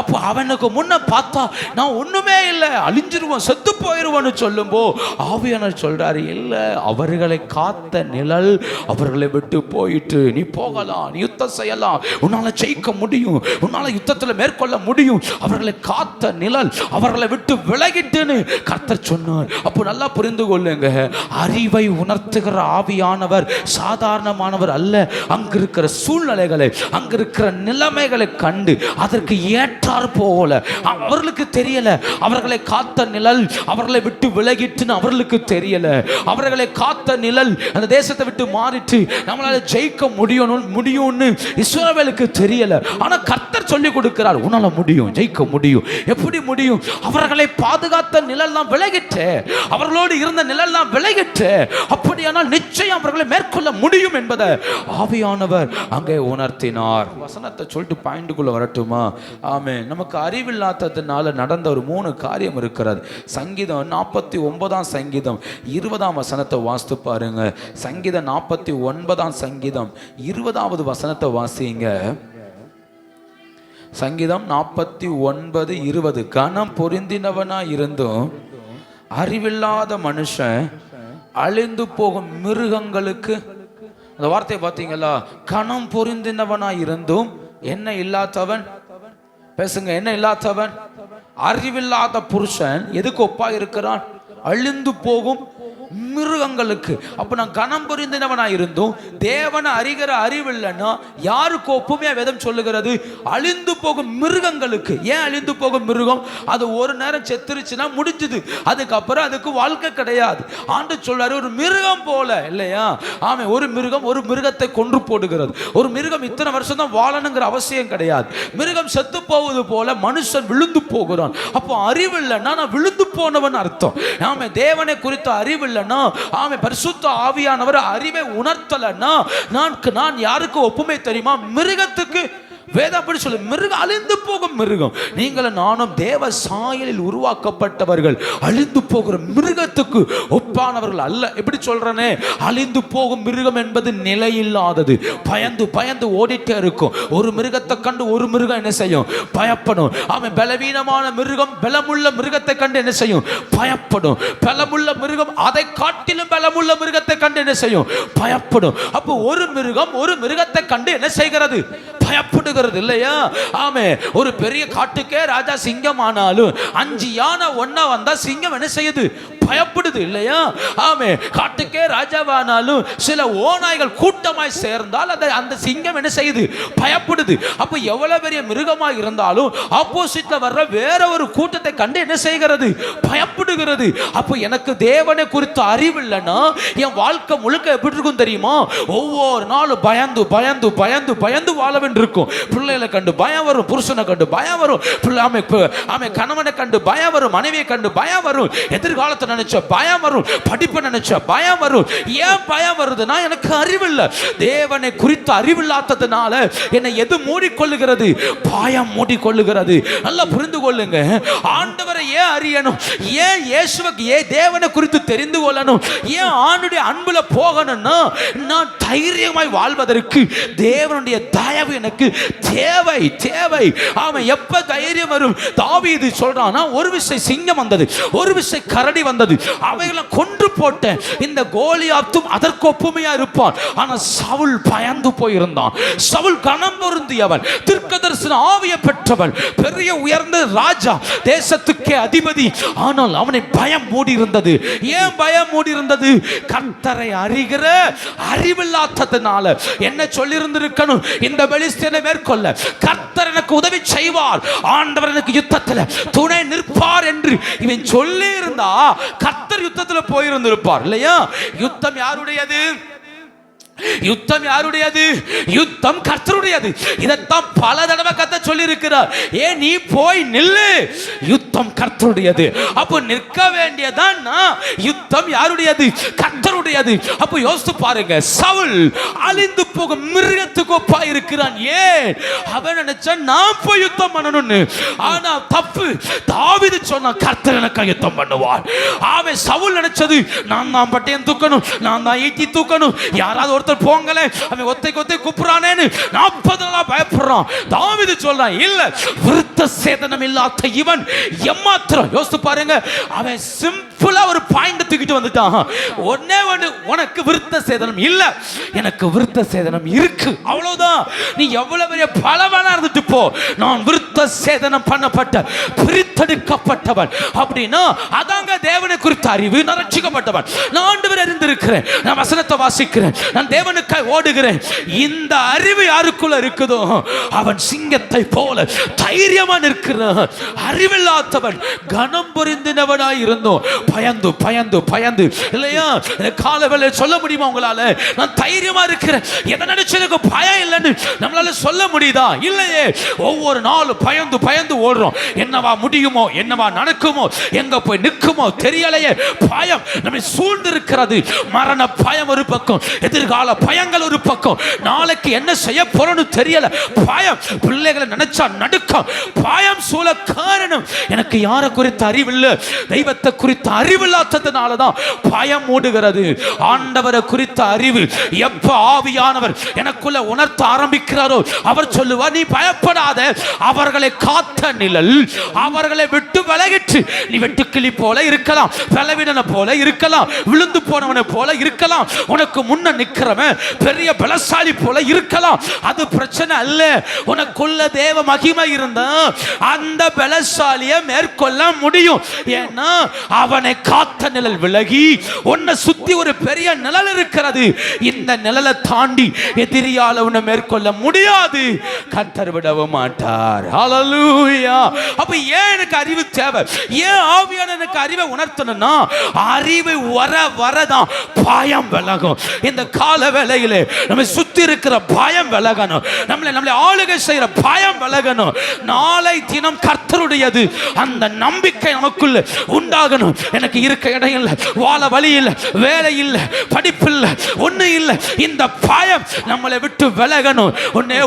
அப்போ அவனுக்கு முன்ன பார்த்தா நான் ஒண்ணுமே இல்லை, அழிஞ்சிருவோம், செத்து போயிருவோன்னு சொல்லும்போ ஆவியானவர் சொல்றாரு, இல்ல, அவர்களை காத்த நிழல் அவர்களை விட்டு போயிட்டு, நீ போகலாம், நீ யுத்தம் செய்யலாம், உன்னால ஜெயிக்க முடியும், உன்னால யுத்தத்தில் மேற்கொள்ள முடியும். அவர்களை காத்த நிழல் அவர்களை விட்டு விலகிட்டுன்னு கர்த்தர் சொன்னார். அப்போ நல்லா புரிந்து கொள்ளுங்க, அறிவை உணர்த்துகிற ஆவியானவர் சாதாரணமானவர் அல்ல. அங்க இருக்கிற சூழ்நிலைகளை, அங்க இருக்கிற நிலைமைகளை கண்டு அதற்கு ஏற்றார் போல, அவர்களுக்கு தெரியல அவர்களை காத்த நிழல் அவர்களை விட்டு விலகிட்டுன்னு அவர்களுக்கு தெரியல. அவர்களை காத்த நிழல் அந்த தேசத்தை விட்டு மாறிட்டு நம்மளால ஜெயிக்க முடியும்னு இஸ்ரவேலுக்கு தெரியல. ஆனா கர்த்தர் சொல்லி கொடுக்கிறார், உன்னால முடியும், ஜெயிக்க முடியும். எப்படி முடியும்? அவர்களை பாதுகாத்த நிழல் தான் விலகிட்டு, அவர்களோடு இருந்த நிழல் தான் விலகிட்டு. அப்படியானால் நிச்சயம் அவர்களை மேற்கொள்ள முடியும் என்பதை ஆவியானவர் அங்கே உணர்த்தினார். வசனத்தை சொல்லிட்டு பாயிண்டுக்குள்ள வரட்டுமா? ஆமென். நமக்கு அறிவில்லாததுனால நடந்த ஒரு 3 காரியம் இருக்கிறது. சங்கீதம் 49 சங்கீதம் 20 வசனத்தை வாசித்து பாருங்க. சங்கீதம் 49 சங்கீதம் 20 வசனத்தை வாசிங்க. சங்கீதம் 49:20. கணம் பொருந்தினவனா இருந்தும் அறிவில்லாத மனுஷன் அழிந்து போகும் மிருகங்களுக்கு, அந்த வார்த்தையை பார்த்தீங்களா? கணம் பொருந்தினவனா இருந்தும் என்ன இல்லாதவன், பேசுங்க, என்ன இல்லாதவன்? அறிவில்லாத புருஷன் எதுக்கு ஒப்பா இருக்கிறான்? அழிந்து போகும் மிருகங்களுக்கு. அப்ப நான் கனம் புரிந்தினவனாய் இருந்தும் தேவனை அறிகிற அறிவு இல்லைன்னா யாருக்கு ஒப்புமையா வேதம் சொல்லுகிறது? அழிந்து போகும் மிருகங்களுக்கு. ஏன் அழிந்து போகும் மிருகம்? அது ஒரு நேரம் செத்துருச்சுன்னா முடிஞ்சது, அதுக்கப்புறம் அதுக்கு வாழ்க்கை கிடையாது. ஆண்டு சொல்றாரு ஒரு மிருகம் போல இல்லையா? ஆமே, ஒரு மிருகம் ஒரு மிருகத்தை கொன்று போடுகிறது. ஒரு மிருகம் இத்தனை வருஷம் தான் வாழணுங்கிற அவசியம் கிடையாது. மிருகம் செத்து போவது போல மனுஷன் விழுந்து போகிறான். அப்போ அறிவு இல்லைன்னா நான் விழுந்து போனவன் அர்த்தம். ஆமே, தேவனை குறித்த அறிவு இல்லைன்னா, ஆமே, பரிசுத்த ஆவியானவர் அறிவை உணர்த்தலைன்னா நான் யாருக்கு ஒப்புமை தெரியுமா? மிருகத்துக்கு. வேதம் அப்படி சொல்லு, மிருகம் அழிந்து போகும் மிருகம். நீங்களும் நானும் தேவ சாயலில் உருவாக்கப்பட்டவர்கள். அழிந்து போகிற மிருகத்துக்கு ஒப்பானவர்கள் அல்ல. எப்படி சொல்றனே, அழிந்து போகும் மிருகம் என்பது நிலையில்லாதது, பயந்து பயந்து ஓடிட்டே இருக்கும். ஒரு மிருகத்தை கண்டு ஒரு மிருகம் என்ன செய்யும்? பயப்படும். அவன் பலவீனமான மிருகம் பலமுள்ள மிருகத்தை கண்டு என்ன செய்யும்? பயப்படும். பலமுள்ள மிருகம் அதை காட்டிலும் பலமுள்ள மிருகத்தை கண்டு என்ன செய்யும்? பயப்படும். அப்போ ஒரு மிருகம் ஒரு மிருகத்தை கண்டு என்ன செய்கிறது? பயப்படுகிறது இல்லையா? ஆமே, ஒரு பெரிய காட்டுக்கே ராஜா சிங்கம் ஆனாலும் 5 யானை ஒண்ணா வந்தா சிங்கம் என்ன செய்யுது? பயப்படுது இல்லையா? ஆமே, காட்டுக்கே ராஜாவானாலும் சில ஓநாய்கள் கூட்டமாய் சேர்ந்தால் அந்த சிங்கம் என்ன செய்யுது? பயப்படுது. அப்ப எவ்வளவு பெரிய மிருகமாக இருந்தாலும் ஆப்போசிட்ல வர்ற வேற ஒரு கூட்டத்தை கண்டு என்ன செய்கிறது? பயப்படுகிறது. அப்ப எனக்கு தேவனை குறித்த அறிவு இல்லைன்னா என் வாழ்க்கை முழுக்க எப்படி இருக்கும் தெரியுமா? ஒவ்வொரு நாளும் பயந்து பயந்து பயந்து பயந்து வாழ வேண்டியிருக்கும். பிள்ளைகளை கண்டு பயம் வரும், புருஷனை கண்டு பயம் வரும், கணவனை கண்டு பயம் வரும், மனைவியை கண்டு பயம் வரும், எதிர்காலத்தை நினைச்ச பயம் வரும், படிப்பை நினைச்ச பயம் வரும். ஏன் பயம் வருதுன்னா எனக்கு அறிவில்லை. தேவனை குறித்த அறிவில்லாததுனால என்னை எது மூடிக்கொள்ளுகிறது? பயம் மூடிக்கொள்ளுகிறது. நல்லா புரிந்து கொள்ளுங்க. ஆண்டவரை ஏன் அறியணும்? ஏன் இயேசுவுக்கு ஏன் தேவனை குறித்து தெரிந்து கொள்ளணும்? ஏன் ஆண்டுடைய அன்புல போகணும்னா நான் தைரியமாய் வாழ்வதற்கு தேவனுடைய தயவு எனக்கு தேவை தேவை. அவன் எப்ப தைரியம் வரும்? தாவீது சொல்றானா, ஒரு விஷயம் சிங்கம் வந்தது, ஒரு விஷயம் கரடி வந்தது, அவைகளை கொன்று போட்டேன். இந்த கோலியாத்தும் அதற்கு ஒப்புமையா இருப்பான். ஆனா சவுல் பயந்து போயிருந்தான். சவுல் கனம் பொருந்தியவன், தீர்க்கதரிசன ஆவியை பெற்றவன், பெரிய உயர்ந்த ராஜா, தேசத்துக்கே அதிபதி. ஆனால் அவனை பயம் மூடி இருந்தது. ஏன் பயம் மூடி இருந்தது? கர்த்தரை அறிகிற அறிவில்லாததுனால. என்ன சொல்லி இருந்திருக்கணும்? இந்த பெலிஸ்தியனை மேற்கொள்ள கர்த்தர் எனக்கு உதவி செய்வார், ஆண்டவர் எனக்கு யுத்தத்தில் துணை நிற்பார் என்று இவன் சொல்லி இருந்தா கர்த்தர் யுத்தத்தில் போயிருந்திருப்பார் இல்லையா? யுத்தம் யாருடையது? யுத்தம் யாருடையது? யுத்தம் கர்த்தருடையது. இதைத்தான் பல தடவை கர்த்தர் சொல்லி இருக்கிறார். ஏன் நீ போய் நில்லு, யுத்தம் கர்த்தருடையது. அப்போ நிற்க வேண்டியதான். யுத்தம் யாருடையது? கர்த்தருடையது. அப்போ யோசித்து பாருங்க, சவுல் அழிந்து போகும் மிருகத்துக்கு ஒப்பா இருக்கிறான். ஏன்? அவன் நினைச்சா நான் போய் யுத்தம் பண்ணணும்னு. ஆனா தப்பு. தாவீது சொன்னா கர்த்தர் எனக்கு யுத்தம் பண்ணுவார். அவன் சவுல் நினைச்சது நான் தான் பட்டயம் தூக்கணும், நான் தான் ஈட்டி தூக்கணும், யாராவது ஒருத்தர் போங்களே, அவன் ஒத்தை கொத்தை கூப்பிடுறானேன்னு 40 நாளா பயப்படுறான். தாவீது சொல்றான், இல்ல, விருத்த சேதனம் இல்லாத இவன் எம்மாத்திரம். யோசித்து பாருங்க, அவன் சிம்பிளா ஒரு பாயிண்ட் தூக்கிட்டு வந்துட்டான். ஒன்னே ஒன்று, உனக்கு விருத்த சேதனம் இல்ல, எனக்கு விருத்த சேதனம் இருக்கு, அவ்வளவுதான். நீ எவ்வளவு பெரிய பலவானா இருந்துட்டு போ, நான் விருத்த சேதனம் பண்ணப்பட்ட பிரித்தெடுக்கப்பட்டவன். அப்படின்னா அதாங்க தேவனை குறித்த அறிவு. நான் ரட்சிக்கப்பட்டவன், நான் ஆண்டவரை அறிந்திருக்கிறேன், நான் வசனத்தை வாசிக்கிறேன், நான் தேவனுக்காய் ஓடுகிறேன். இந்த அறிவு யாருக்குள்ள இருக்குதோ அவன் சிங்கத்தை போல தைரியமா நிற்கிறான். அறிவில்லாதவன் கனம் பொருந்தினவனாய் இருந்தோம் பயந்து பயந்து பயந்து இல்லையா? காலவேளை சொல்ல முடியுமா உங்களால? நான் தைரியமா இருக்கிறேன், எதை நினைச்சு எனக்கு பயம் இல்லைன்னு நம்மளால சொல்ல முடியுதா? இல்லையே. ஒவ்வொரு நாளும் பயந்து பயந்து ஓடுறோம். என்னவா முடியுமோ, என்னவா நடக்குமோ, எங்க போய் நிற்குமோ தெரியலையே. பயம் நம்மை சூழ்ந்து இருக்கிறது. மரண பயம் ஒரு பக்கம், எதிர்கால பயங்கள் ஒரு பக்கம், நாளைக்கு என்ன செய்ய போறோம்னு தெரியல பயம், பிள்ளைகளை நினைச்சா நடுக்கம், பயம் சூழ காரணம் எனக்கு யாரை குறித்த அறிவில்லை, தெய்வத்தை குறித்த அறிவில்லாததுனாலதான் பயம் மூடுகிறது. ஆண்டவரை குறித்த அறிவு எப்ப ஆவியானவர் எனக்குள்ள உணர்த்த ஆரம்பிக்கிறாரோ அவர் சொல்லுவார், நீ பயப்படாத, அவர்களை காத்த நிழல் அவர்களை விட்டு விலகிற்று, நீ வெட்டுக்கிளி போல இருக்கலாம், பலவீனனை போல இருக்கலாம், விழுந்து போனவனை போல இருக்கலாம், உனக்கு முன்ன நிக்கிறவன் பெரிய பலசாலி போல இருக்கலாம். அது பிரச்சனை அல்ல. உனக்குள்ள தேவ மகிமை இருந்தா அந்த பலசாலியை மேற்கொள்ள முடியும். ஏன்னா அவனை காத்த நிழல் விலகி உன்னை சுத்தி ஒரு பெரிய நிழல் இருக்கிறது. இந்த நிழலை தாண்டி எதிரியால உன்னை மேற்கொள்ள முடியாது. கர்த்தர் விடவும் மாட்டார். ஹல்லேலூயா. அப்ப ஏன் எனக்கு அறிவு தேவை? ஏன் ஆவியானவர் எனக்கு அறிவை உணர்த்தணும்னா, அறிவு வரதான் பயம் விலகும். இந்த கால வேளையிலே நம்ம சுத்தி இருக்கிற பயம் விலகணும். நம்மளை ஆளுகை செய்யற பயம் விலகணும். நாளை தினம் கர்த்தருடையது அந்த நம்பிக்கை நமக்குள்ள உண்டாகணும். எனக்கு இருக்க இடம் இல்லை, வாழ வழி இல்லை, வேலை இல்லை, படிப்பு இல்லை, ஒண்ணு இல்லை. இந்த பயம் நம்மளை விட்டு விலகணும்.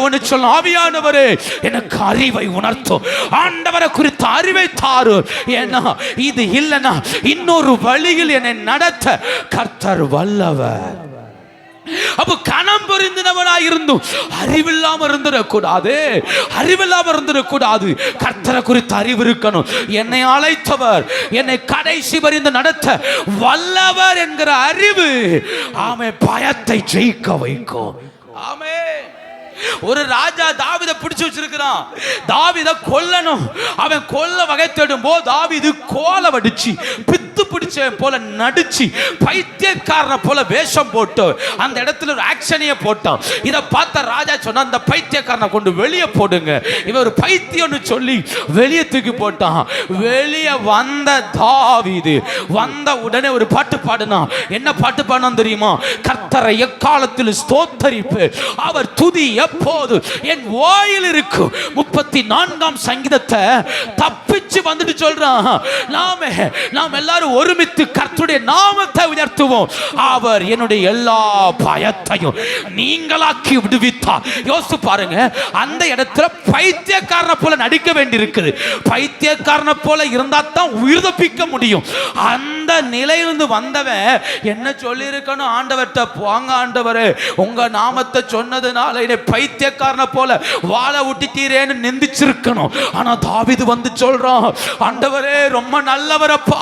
ஒன்னு சொல்ல, ஆவியானவரே எனக்கு அறிவை உணர்த்தும், ஆண்டவரை குறித்த அறிவை தாரு. ஏன்னா இது இல்லைன்னா இன்னொரு வழியில் என்னை நடத்த கர்த்தர் வல்லவர். அப்ப கணம் பொருந்தினவனாய் இருந்தும் அறிவில்லாம இருந்துடக்கூடாது. அறிவில்லாம இருந்துடக்கூடாது. கர்த்தரை குறித்த அறிவு இருக்கணும். என்னை அழைத்தவர் என்னை கடைசி வரைந்து நடத்த வல்லவர் என்கிற அறிவு ஆமே பயத்தை ஜெயிக்க வைக்கும். ஆமே. ஒரு ராஜா தாவீதை பிடிச்சு வச்சிருக்கிறான். தாவீதை கொல்லணும். அவன் கொல்ல வகை தேடும் போது தாவீது கோலை வடிச்சு பித்து பிடிச்ச போல நடிச்சு பைத்தியக்காரனை போல வேஷம் போட்டு அந்த இடத்துல ஒரு ஆக்ஷனையே போட்டான். இதை பார்த்த ராஜா சொன்னா, அந்த பைத்தியக்காரனை கொண்டு வெளியே போடுங்க, இவன் ஒரு பைத்தியம்னு சொல்லி வெளியே தூக்கி போட்டான். வெளியே வந்த தாவீது வந்த உடனே ஒரு பாட்டு பாடினான். என்ன பாட்டு பாடினான் தெரியுமா? கர்த்தரை எக்காலத்தில் ஸ்தோத்தரிப்பு, அவர் துதி எப்போது என் வாயில் இருக்கு. 34ஆம் சங்கீதத்தை தப்பிச்சு வந்துட்டு சொல்றான். நாம் எல்லாரும் ஒருமித்து கர்த்தருடைய நாமத்தை உயர்த்துவோம். அவர் என்னுடைய எல்லா பயத்தையும் நீங்களாக்கி விடுவித்தார். யோசித்து பாருங்க, அந்த இடத்துல பைத்தியக்காரனை போல நடிக்க வேண்டி இருக்குது. பைத்தியக்காரனை போல இருந்தா தான் உயிர் தப்பிக்க முடியும். அந்த நிலையிலிருந்து வந்தவன் என்ன சொல்லி இருக்கணும்? ஆண்டவர்கிட்ட போங்க, ஆண்டவரே உங்க நாமத்தை சொன்னதுனால என்னை பைத்தியக்காரனை போல வாழ விட்டுட்டீரேன்னு நிந்திச்சிருக்கணும். ஆனா தாவீது வந்து சொல்றான், ஆண்டவரே ரொம்ப நல்லவரப்பா,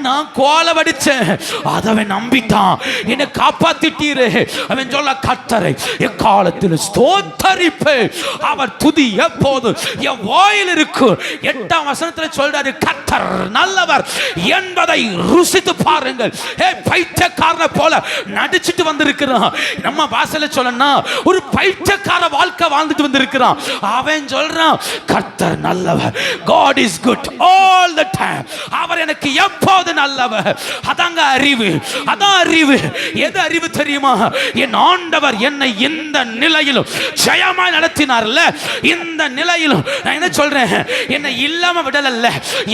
நான் கோலை வடிச்சேன், அதவன் நம்பிட்டான், என்னை காப்பாத்திட்டீரே. அவன் சொல்ல, கர்த்தரை எக்காலத்தில் ஸ்தோத்தரிப்பு, அவர் துதி எப்போது என் வாயில் இருக்கு. 8ஆம் வசனத்தில் சொல்றாரு, கர்த்தர் நல்லவர் என்பதை ருசித்து பாருங்கள். பைத்தியக்காரனை போல நடிச்சிட்டு வந்திருக்கிறான். நம்ம வாசல சொல்லனா ஒரு பைத்தியக்கார வாழ்க்கை வாழ்ந்துட்டு வந்திருக்கிறான். அவன் சொல்றான், கர்த்தர் நல்லவர், God is good all the time, அவர் எனக்கு எப்போது நல்லவர். அதாங்க அறிவு. அதான் அறிவு. எது அறிவு தெரியுமா? என் ஆண்டவர் என்னை இந்த நிலையிலும் ஜெயமாய் நடத்தினார்ல, இந்த நிலையிலும் நான் என்ன சொல்றேன், என்னை இல்லாம விடலல்ல,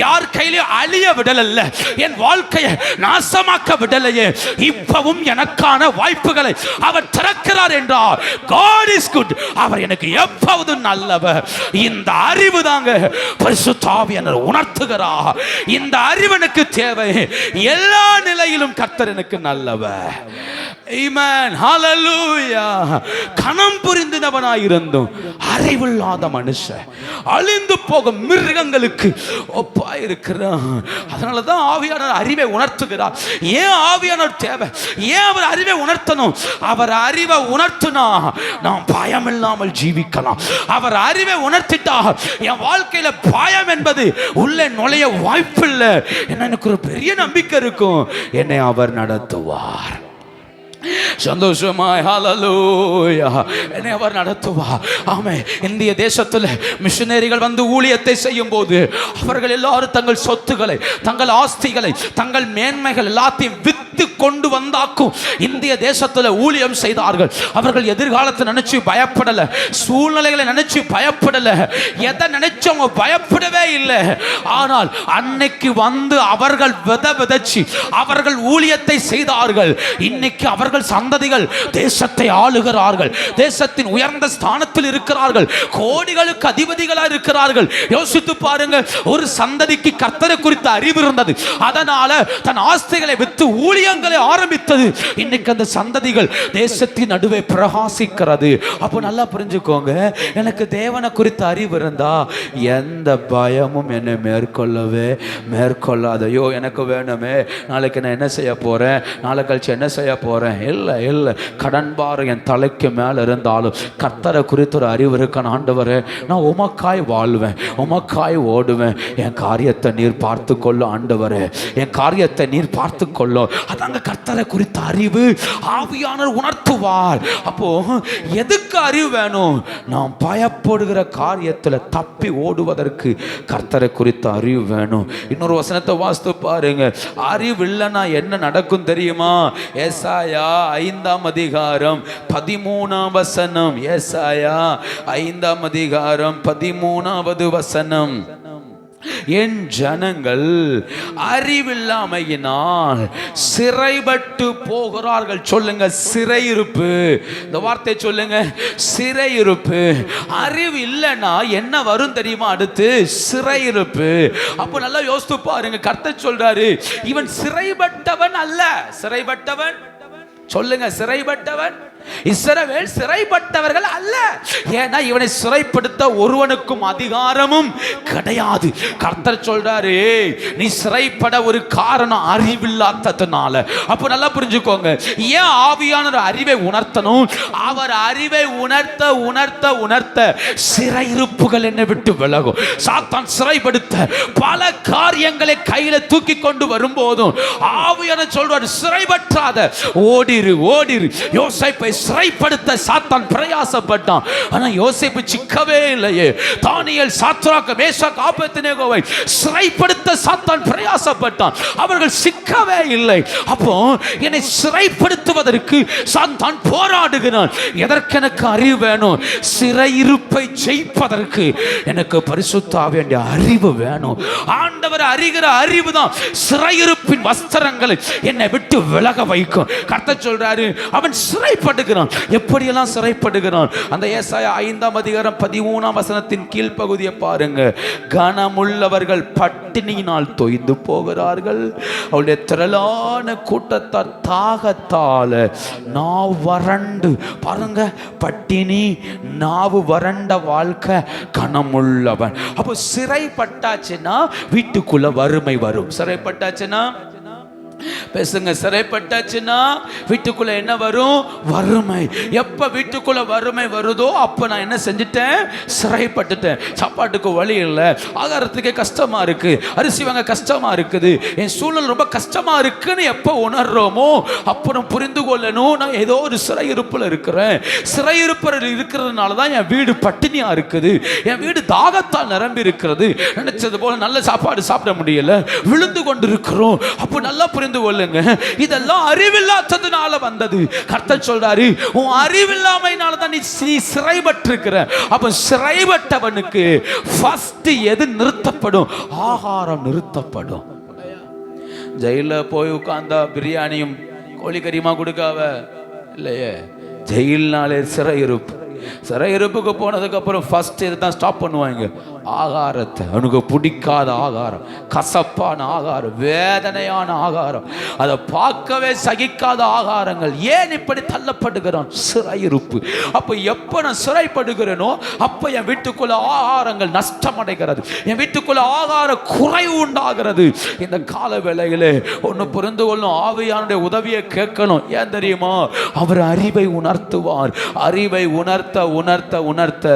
யார் கையிலும் அழிய விடலல்ல, என் வாழ்க்கையை நாசமாக்க விடலையே, இப்பவும் எனக்கான வாய்ப்புகளை அவர் திறக்கிறார் என்றார். God is good, அவர் எனக்கு எப்போதும் நல்லவர். இந்த அறிவு தாங்க பரிசுத்த ஆவியானவர் உணர்த்துகிறார். இந்த அறிவு எனக்கு தேவை. எல்லா நிலையிலும் கர்த்தர் எனக்கு நல்லவர். ஆமென். ஹல்லேலூயா. கணம் புரிந்தவனாய் இருந்தும் அறிவில்லாத மனுஷன் அழிந்து போகும் மிருகங்களுக்கு ஒப்பா இருக்கிறான். அதனால தான் ஆவியானவர் அறிவை உணர்த்துகிறார். ஏன் ஆவியானவர் தேவை? ஏன் அவர் அறிவை உணர்த்தணும்? அவர் அறிவை உணர்த்தினா நாம் பயம் இல்லாமல் ஜீவிக்கலாம். அவர் அறிவை உணர்த்திட்டா என் வாழ்க்கையில பயம் என்பது உள்ளே நுழைய வாய்ப்பில்லை. எனக்கு ஒரு பெரிய நம்பிக்கை இருக்கும், என்னை அவர் நடத்துவார். சந்தோஷமாய் ஹல்லேலூயா என்னை அவர் நடத்துவார். ஆமே. இந்திய தேசத்தில் மிஷனரிகள் வந்து ஊழியத்தை செய்யும் போது அவர்கள் எல்லாரும் தங்கள் சொத்துக்களை, தங்கள் ஆஸ்திகளை, தங்கள் மேன்மைகள் எல்லாத்தையும் வித்து கொண்டு வந்தாக்கும் இந்திய தேசத்தில் ஊழியம் செய்தார்கள். அவர்கள் எதிர்காலத்தை நினைச்சு பயப்படல, சூழ்நிலைகளை நினைச்சு பயப்படல, எதை நினைச்சு அவங்க பயப்படவே இல்லை. ஆனால் அன்னைக்கு வந்து அவர்கள் விதைச்சு அவர்கள் ஊழியத்தை செய்தார்கள். இன்னைக்கு அவர்கள் சந்ததிகள் தேசத்தை ஆளுகிறார்கள், தேசத்தின் உயர்ந்த ஸ்தானத்தில் இருக்கிறார்கள், கோடிகளுக்கு அதிபதிகளாக இருக்கிறார்கள். யோசித்து பாருங்க, ஒரு சந்ததிக்கு கர்த்தரை குறித்த அறிவு இருந்தது. அதனால தன் ஆஸ்திகளை வித்து ஊழிய ஊழியங்களை ஆரம்பித்தது. இன்னைக்கு அந்த சந்ததிகள் தேசத்தின் நடுவே பிரகாசிக்கிறது. அப்போ நல்லா புரிஞ்சுக்கோங்க, எனக்கு தேவனை குறித்த அறிவு இருந்தா எந்த பயமும் என்னை மேற்கொள்ளாதையோ. எனக்கு வேணுமே, நாளைக்கு நான் என்ன செய்ய போறேன், நாளை கழிச்சு என்ன செய்ய போறேன், இல்லை கடன் பாரம் என் தலைக்கு மேல இருந்தாலும் கர்த்தரை குறித்த ஒரு அறிவு இருக்கான. ஆண்டவரே, நான் உமக்காய் வாழ்வேன், உமக்காய் ஓடுவேன், என் காரியத்தை நீர் பார்த்து கொள்ள ஆண்டவரே, என் காரியத்தை நீர் பார்த்து கொள்ளும். அதாங்க கர்த்தரை குறித்த அறிவு. ஆவியானவர் உணர்த்துவார். அப்போ எதுக்கு அறிவு வேணும்? நாம் பயப்படுகிற காரியத்தில் தப்பி ஓடுவதற்கு கர்த்தரை குறித்த அறிவு வேணும். இன்னொரு வசனத்தை வாசித்து பாருங்க. அறிவு இல்லைன்னா என்ன நடக்கும் தெரியுமா? ஏசாயா 5ஆம் அதிகாரம் 13ஆம் வசனம். ஏசாயா 5ஆம் அதிகாரம் 13வது வசனம். என் ஜனங்கள் அறிவில்லாமையினால் சிறைப்பட்டு போகிறார்கள். சொல்லுங்க, சிறையிருப்பு. இந்த வார்த்தை சொல்லுங்க, சிறையிருப்பு. அறிவு இல்லைன்னா என்ன வரும் தெரியுமா? அடுத்து சிறையிருப்பு. அப்போ நல்லா யோசித்து பாருங்க. கர்த்தர் சொல்றாரு, இவன் சிறைப்பட்டவன் அல்ல. சிறைப்பட்டவன் சொல்லுங்க, சிறைப்பட்டவன். இஸ்ரவேல் சிறைப்பட்டவர்கள் அல்ல. ஏன்னா இவனை சிறைப்படுத்த ஒருவனுக்கும் அதிகாரமும் கிடையாது. கர்த்தர் சொல்றாரு, நீ சிறைப்பட ஒரு காரணம் அறிவில்லாததுனால. அப்ப நல்லா புரிஞ்சுக்கோங்க, ஏன் ஆவியானவர் அறிவை உணர்த்தணும்? அவர் அறிவை உணர்த்த உணர்த்த உணர்த்த சிறையிருப்புகள் என்னை விட்டு விலகும். சாத்தான் சிறைப்படுத்த பல காரியங்களை கையில தூக்கி கொண்டு வரும்போதும் ஆவியானவர் சொல்றாரு, சிறைப்பற்றாத, ஓடிரு ஓடிரு. யோசேப்பை சிறைப்படுத்த சாத்தான் பிரயாசப்பட்டான். ஆனா யோசேப்பு சிக்கவே இல்லையே. தானியேல், சாத்ராக், மேஷாக், ஆபேத்நேகோவை சிறைப்படுத்த சாத்தான் பிரயாசப்பட்டான். அவர்கள் சிக்கவே இல்லை. அப்போ என்னை சிறைப்படுத்துவதற்கு சாத்தான் போராடுகிறான். எதற்கு எனக்கு அறிவு வேணும்? சிறையிருப்பை ஜெயிப்பதற்கு எனக்கு பரிசுத்த ஆவியானவருடைய அறிவு வேணும். ஆண்டவர் அறிகிற அறிவு தான் சிறையிருப்பின் வஸ்திரங்களை என்னை விட்டு விலக வைக்கும். கர்த்தர் சொல்றாரு, அவன் சிறைப்படுகிறான். எப்படியெல்லாம் சிறைப்படுகிறான்? அந்த ஏசாயா 5ஆம் அதிகாரம் 13ஆம் வசனத்தின் கீழ்ப்பகுதியை பாருங்க. கனமுள்ளவர்கள் பட்டினியினால் தொய்ந்து போகிறார்கள். அவருடைய திரளான கூட்டத்தார் தாகத்தால நாவு வறண்டு. பாருங்க, பட்டினி, நாவு வறண்ட வாழ்க்கை, கனமுள்ளவன். அப்போ சிறைப்பட்டாச்சுன்னா வீட்டுக்குள்ள வறுமை வரும். சிறைப்பட்டாச்சுன்னா பேசுங்க, சிறைப்பட்டாச்சுன்னா வீட்டுக்குள்ள என்ன வரும்? வறுமை. எப்ப வீட்டுக்குள்ள வறுமை வருதோ அப்ப நான் என்ன செஞ்சுட்டேன்? சிறைப்பட்டுட்டேன். சாப்பாட்டுக்கு வழி இல்லை, ஆகாரத்துக்கே கஷ்டமா இருக்கு, அரிசி வாங்க கஷ்டமா இருக்குது, என் சூழல் ரொம்ப கஷ்டமா இருக்குன்னு எப்ப உணர்றோமோ அப்புறம் புரிந்து கொள்ளணும், நான் ஏதோ ஒரு சிறையிருப்புல இருக்கிறேன். சிறையிருப்பில் இருக்கிறதுனால தான் என் வீடு பட்டினியா இருக்குது, என் வீடு தாகத்தால் நிரம்பி இருக்கிறது, நினைச்சது போல நல்ல சாப்பாடு சாப்பிட முடியல, விழுந்து கொண்டு இருக்கிறோம். அப்போ நல்லா புரிந்து கொள்ளுங்க, இதெல்லாம் அறிவில்லாததுனால வந்தது. கர்த்தர் சொல்றாரு, உன் அறிவில்லாமையினால தான் நீ சிறைப்பட்டிருக்கிற. அப்ப சிறைப்பட்டவனுக்கு ஃபர்ஸ்ட் எது நிறுத்தப்படும்? ஆகாரம் நிறுத்தப்படும். ஜெயில போய் உட்கார்ந்தா பிரியாணியும் கோழிக்கறியுமா கொடுக்காவ இல்லையே. ஜெயில்னாலே சிறையிருப்பு. சிறையிருப்புக்கு போனதுக்கு அப்புறம் ஃபர்ஸ்ட் இதுதான் ஸ்டாப் பண்ணுவாங்க, ஆகாரத்தை. அவனுக்கு பிடிக்காத ஆகாரம், கசப்பான ஆகாரம், வேதனையான ஆகாரம், அதை பார்க்கவே சகிக்காத ஆகாரங்கள். ஏன் இப்படி தள்ளப்படுகிறான்? சிறையிருப்பு. அப்போ எப்போ நான் சிறைப்படுகிறேனோ அப்போ என் வீட்டுக்குள்ள ஆகாரங்கள் நஷ்டமடைகிறது, என் வீட்டுக்குள்ள ஆகார குறைவு உண்டாகிறது. இந்த கால வேளையிலே ஒன்று புரிந்து கொள்ளும், ஆவியானுடைய உதவியை கேட்கணும். ஏன் தெரியுமா? அவர் அறிவை உணர்த்துவார். அறிவை உணர்த்த உணர்த்த உணர்த்த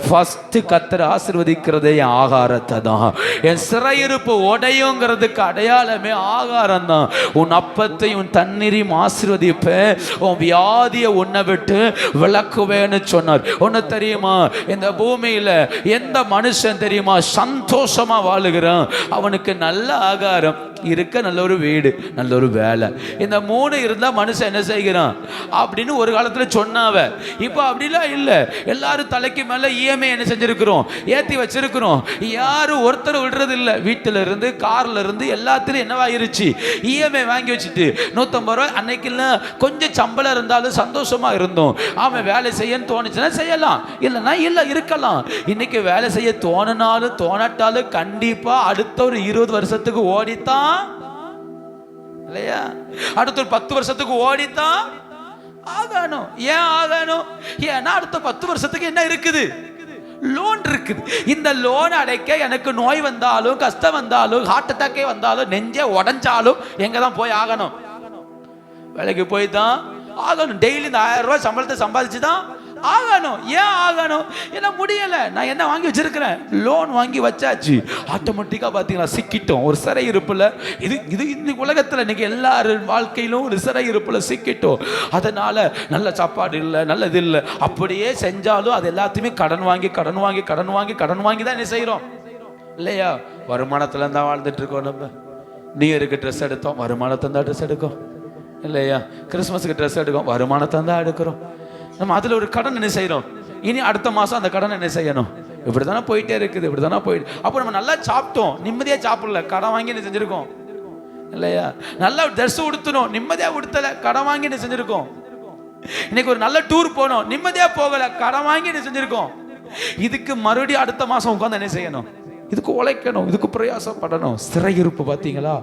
ஃபர்ஸ்ட் கர்த்தர் ஆசீர்வதிக்கிறதே என் ஆகாரத்தை தான். என் சிறையிருப்பு உடையுங்கிறதுக்கு அடையாளமே ஆகாரம் தான். உன் அப்பத்தையும் உன் தண்ணீரையும் ஆசீர்வதிப்பேன், உன் வியாதியை உன்னை விட்டு விளக்குவேன்னு சொன்னார். ஒன்று தெரியுமா? இந்த பூமியில எந்த மனுஷன் தெரியுமா சந்தோஷமா வாழுகிறான்? அவனுக்கு நல்ல ஆகாரம் இருக்க, நல்ல ஒரு வீடு, நல்ல ஒரு வேலை, இந்த மூணு இருந்தா மனுஷன் என்ன செய்கிறான் அப்படின்னு ஒரு காலத்துல சொன்னாவ. இப்போ அப்படிலாம் இல்லை. எல்லாரும் தலைக்கு மேல இஎம்ஐ என்ன செஞ்சிருக்கிறோம்? ஏத்தி வச்சிருக்கிறோம். யாரும் ஒருத்தர் விடுறது இல்லை. வீட்டில இருந்து கார்ல இருந்து எல்லாத்திலும் என்னவாயிருச்சு? இஎம்ஐ வாங்கி வச்சுட்டு 150 ரூபாய். அன்னைக்கு கொஞ்சம் சம்பளம் இருந்தாலும் சந்தோஷமா இருந்தோம். அவன் வேலை செய்யன்னு தோணுச்சுன்னா செய்யலாம், இல்லைன்னா இல்லை இருக்கலாம். இன்னைக்கு வேலை செய்ய தோணினாலும் தோணட்டாலும் கண்டிப்பா அடுத்த ஒரு 20 வருஷத்துக்கு ஓடித்தான் இல்லையா? அடுத்த ஒரு 10 வருஷத்துக்கு ஓடித்தான் ஆகணும். ஏன் ஆகணும்? ஏன்னா அடுத்த 10 வருஷத்துக்கு என்ன இருக்குது? லோன் இருக்குது. இந்த லோன் அடைக்க எனக்கு நோய் வந்தாலும், கஷ்டம் வந்தாலும், ஹார்ட் அட்டாக்கே வந்தாலும், நெஞ்சே உடஞ்சாலும் எங்க தான் போய் ஆகணும்? வேலைக்கு போய் தான் ஆகணும். டெய்லி இந்த 1000 ரூபாய் சம்பளத்தை சம்பாதிச்சு தான் ஆகணும். ஏன் ஆகணும்? ஏன்னா முடியல. நான் என்ன வாங்கி வச்சிருக்கிறேன்? லோன் வாங்கி வச்சாச்சு. ஆட்டோமேட்டிக்கா பாத்தீங்களா சிக்கிட்டோம். ஒரு சிறை இருப்புல. இது இது இந்த உலகத்துல இன்னைக்கு எல்லாரும் வாழ்க்கையிலும் ஒரு சிறை இருப்புல சிக்கிட்டோம். அதனால நல்ல சாப்பாடு இல்லை, நல்லது இல்லை. அப்படியே செஞ்சாலும் அது எல்லாத்தையுமே கடன் வாங்கி கடன் வாங்கி கடன் வாங்கி கடன் வாங்கி தான் என்ன செய்யறோம்? இல்லையா? வருமானத்துல தான் வாழ்ந்துட்டு இருக்கோம். நம்ம நியூ இயருக்கு ட்ரெஸ் எடுத்தோம், வருமானத்தை தான் ட்ரெஸ் எடுக்கும். இல்லையா? கிறிஸ்மஸுக்கு ட்ரெஸ் எடுக்கும், வருமானத்தை தான் எடுக்கிறோம். நம்ம அதில் ஒரு கடன் என்ன செய்யறோம்? இனி அடுத்த மாதம் அந்த கடன் என்ன செய்யணும்? இப்படி தானே போயிட்டே இருக்குது, இப்படி தானே போயிட்டு. அப்போ நம்ம நல்லா சாப்பிட்டோம், நிம்மதியாக சாப்பிடல, கடன் வாங்கி என்ன செஞ்சிருக்கோம்? இல்லையா? நல்லா ட்ரெஸ் உடுத்தணும், நிம்மதியாக உடுத்தலை, கடன் வாங்கி என்ன செஞ்சிருக்கோம்? இன்னைக்கு ஒரு நல்ல டூர் போனோம், நிம்மதியாக போகலை, கடன் வாங்கி என்ன செஞ்சிருக்கோம்? இதுக்கு மறுபடியும் அடுத்த மாதம் உட்காந்து என்ன செய்யணும்? இதுக்கு உழைக்கணும், இதுக்கு பிரயாசப்படணும். சிறையிருப்பு பார்த்தீங்களா?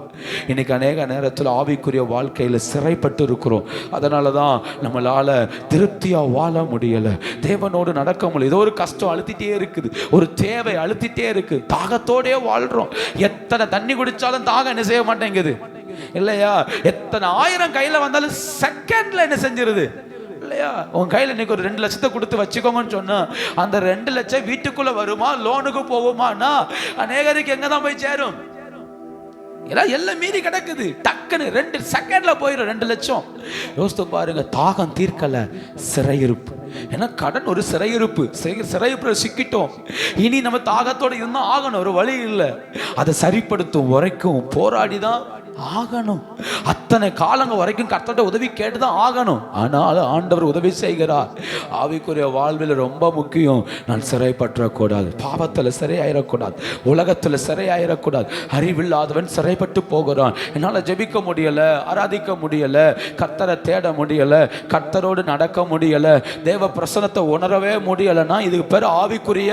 இன்னைக்கு அநேக நேரத்தில் ஆவிக்குரிய வாழ்க்கையில் சிறைப்பட்டு இருக்கிறோம். அதனால தான் நம்மளால திருப்தியாக வாழ முடியலை, தேவனோடு நடக்க முடியல. ஏதோ ஒரு கஷ்டம் அழுத்திட்டே இருக்குது, ஒரு தேவை அழுத்திட்டே இருக்கு, தாகத்தோடே வாழ்றோம். எத்தனை தண்ணி குடிச்சாலும் தாகம் என்ன செய்ய மாட்டேங்குது, இல்லையா? எத்தனை 1000 கையில் வந்தாலும் செகண்ட்ல என்ன செஞ்சிருது, இல்லையா? உன் கையில் இன்னைக்கு ஒரு 2 லட்சத்தை கொடுத்து வச்சுக்கோங்கன்னு சொன்னா அந்த 2 லட்சம் வீட்டுக்குள்ள வருமா, லோனுக்கு போகுமானா அநேகருக்கு எங்க தான் போய் சேரும்? எல்லாம் மீறி கிடக்குது. டக்குன்னு 2 செகண்ட்ல போயிடும் 2 லட்சம். யோசித்து பாருங்க. தாகம் தீர்க்கல, சிறையிருப்பு. ஏன்னா கடன் ஒரு சிறையிருப்பு. சிறையிருப்பு சிக்கிட்டோம். இனி நம்ம தாகத்தோட இருந்தா ஆகணும், ஒரு வழி இல்லை. அதை சரிப்படுத்தும் வரைக்கும் போராடிதான் ஆகணும். அத்தனை காலங்க வரைக்கும் கர்த்தர்ட்ட உதவி கேட்டுதான் ஆகணும். ஆனாலும் ஆண்டவர் உதவி செய்கிறார். ஆவிக்குரிய வாழ்வில் ரொம்ப முக்கியம். நான் சிறைப்பற்றக்கூடாது, பாவத்தில் சிறையாயிடக்கூடாது, உலகத்தில் சிறையாயிடக்கூடாது. அறிவில்லாதவன் சிறைப்பட்டு போகிறான். என்னால் ஜெபிக்க முடியல, ஆராதிக்க முடியல, கர்த்தரை தேட முடியல, கர்த்தரோடு நடக்க முடியல, தேவ பிரசன்னத்தை உணரவே முடியலன்னா இதுக்கு பேர் ஆவிக்குரிய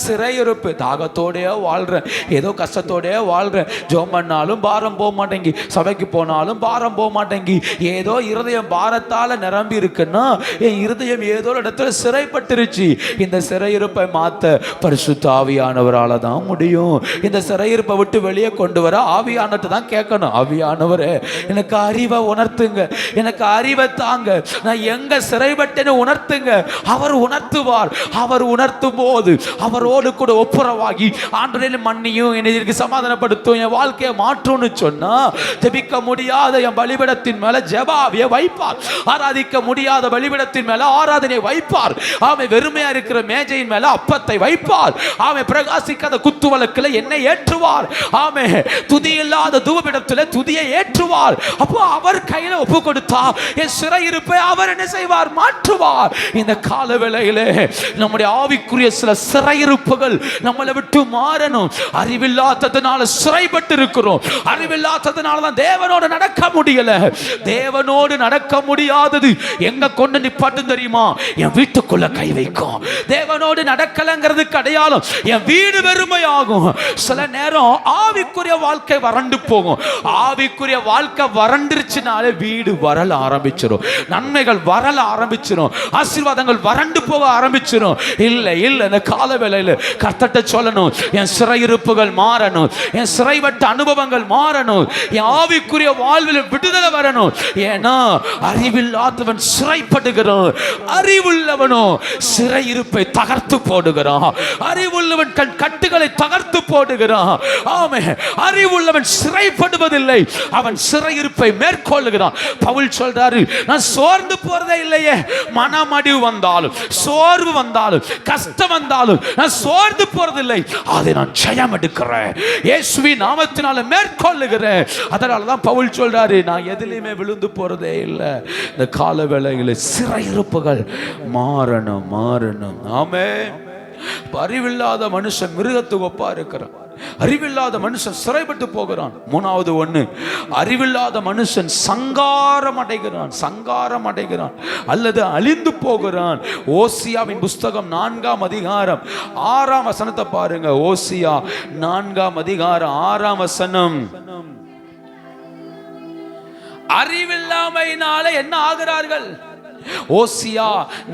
சிறையிருப்பு. தாகத்தோடே வாழ்றேன், ஏதோ கஷ்டத்தோடே வாழ்றேன், ஜெபம் பண்ணாலும் பாரம் போக மாட்டேன், சபைக்கு போனாலும் பாரம் போக மாட்டேங்கி, ஏதோ இருதயம் பாரத்தால நிரம்பி இருக்குன்னா என் இருதயம் ஏதோ இடத்துல சிறைப்பட்டுருச்சு. இந்த சிறையிருப்பை மாத்த பரிசுத்த ஆவியானவரால தான் முடியும். இந்த சிறையிருப்பை விட்டு வெளியே கொண்டு வர ஆவியானவர்ட்ட தான் கேட்கணும். ஆவியானவரே எனக்கு அறிவை உணர்த்துங்க, எனக்கு அறிவை தாங்க, நான் எங்க சிறைப்பட்டேன்னு உணர்த்துங்க. அவர் உணர்த்துவார். அவர் உணர்த்தும் போது அவரோடு கூட ஒப்புரவாகி ஆண்டவரே மன்னியும், என்னை சமாதானப்படுத்தும், என் வாழ்க்கையை மாற்றும்னு சொன்னா ஜெபிக்க முடியாத என் பலிபீடத்தின் மேல ஜெபாவியை வைப்பார். ஆராதிக்க முடியாத பலிபீடத்தின் மேல ஆராதனை வைப்பார். ஆமை வெறுமையா இருக்கிற மேஜையின் மேல அப்பத்தை வைப்பார். ஆமை பிரகாசிக்காத குத்துவலக்கில் என்னை ஏற்றுவார். ஆமை துதி இல்லாத தூபபீடத்தில் துதியை ஏற்றுவார். அப்போ அவர் கையில ஒப்பு கொடுத்தா என் சிறையிருப்பை அவர் என்ன செய்வார்? மாற்றுவார். இந்த கால வேளையிலே நம்முடைய ஆவிக்குரிய சில சிறையிருப்புகள் நம்மளை விட்டு மாறணும். அறிவில்லாததுனால சிறைப்பட்டு இருக்கிறோம். அறிவில்லாததுனால தான் தேவனோடு நடக்க முடியல. தேவனோடு நடக்க முடியாதது எங்க கொண்டு நிப்பாட்டும் தெரியுமா? என் வீட்டுக்குள்ள கை வைக்கும். தேவனோடு நடக்கலங்கிறதுக்கு அடையாளம் என் வீடு வெறுமையாகும். சில நேரம் ஆவிக்குரிய வாழ்க்கை வறண்டு போகும். ஆவிக்குரிய வாழ்க்கை வறண்டுருச்சுனாலே வீடு வரல ஆரம்பிச்சிடும், நன்மைகள் வரல ஆரம்பிச்சிடும், ஆசீர்வாதங்கள் வறண்டு போக ஆரம்பிச்சிடும். இல்லை இல்லை, இந்த கால வேளையில் கர்த்தர்ட்ட சொல்லணும், என் சிறையிருப்புகள் மாறணும், என் சிறைப்பட்ட அனுபவங்கள் மாறணும், என் ஆவிக்குரிய வாழ்வில் விடுதலை வரணும். ஏன்னா அறிவில்லாதவன் சிறைப்படுகிறான், அறிவுள்ளவனோ சிறையிருப்பை தகர்த்து போடுகிறான். அறிவுள்ளவன் கட்டுகளை தகர்த்து போடுகிறான். ஆமே, அறிவுள்ளவன் சிறைப்படுவதில்லை, அவன் சிறையிருப்பை மேற்கொள்ளுகிறான். பவுல் சொல்றாரு, நான் சோர்ந்து போறதே இல்லையே. மனமடிவு வந்தாலும், சோர்வு வந்தாலும், கஷ்டம் வந்தாலும் நான் சோர்ந்து போறதில்லை, அதை நான் ஜெயம் எடுக்கிறேன், இயேசுவின் நாமத்தினால மேற்கொள்ளுகிறேன். அதனாலதான் பவுல் சொல்றாரு, நான் எதிலையுமே விழுந்து போறதே இல்லை. இந்த கால வேளையில் சிறையிருப்புகள் மாறணும் மாறணும். ஆமென். அறிவில்லாத மனுஷன் மிருகத்துக்கு ஒப்பா இருக்கிறான். அறிவில்லாத மனுஷன் சிறைப்பட்டு போகிறான். மூணாவது ஒண்ணு, அறிவில்லாத மனுஷன் சங்காரம் அடைகிறான், சங்காரம் அடைகிறான் அல்லது அழிந்து போகிறான். ஓசியாவின் புஸ்தகம் 4ஆம் அதிகாரம் 6ஆம் வசனத்தை பாருங்க. ஓசியா 4ஆம் அதிகாரம் 6ஆம் வசனம். அறிவில்லாமையினால என்ன ஆகிறார்கள்? ஓசியா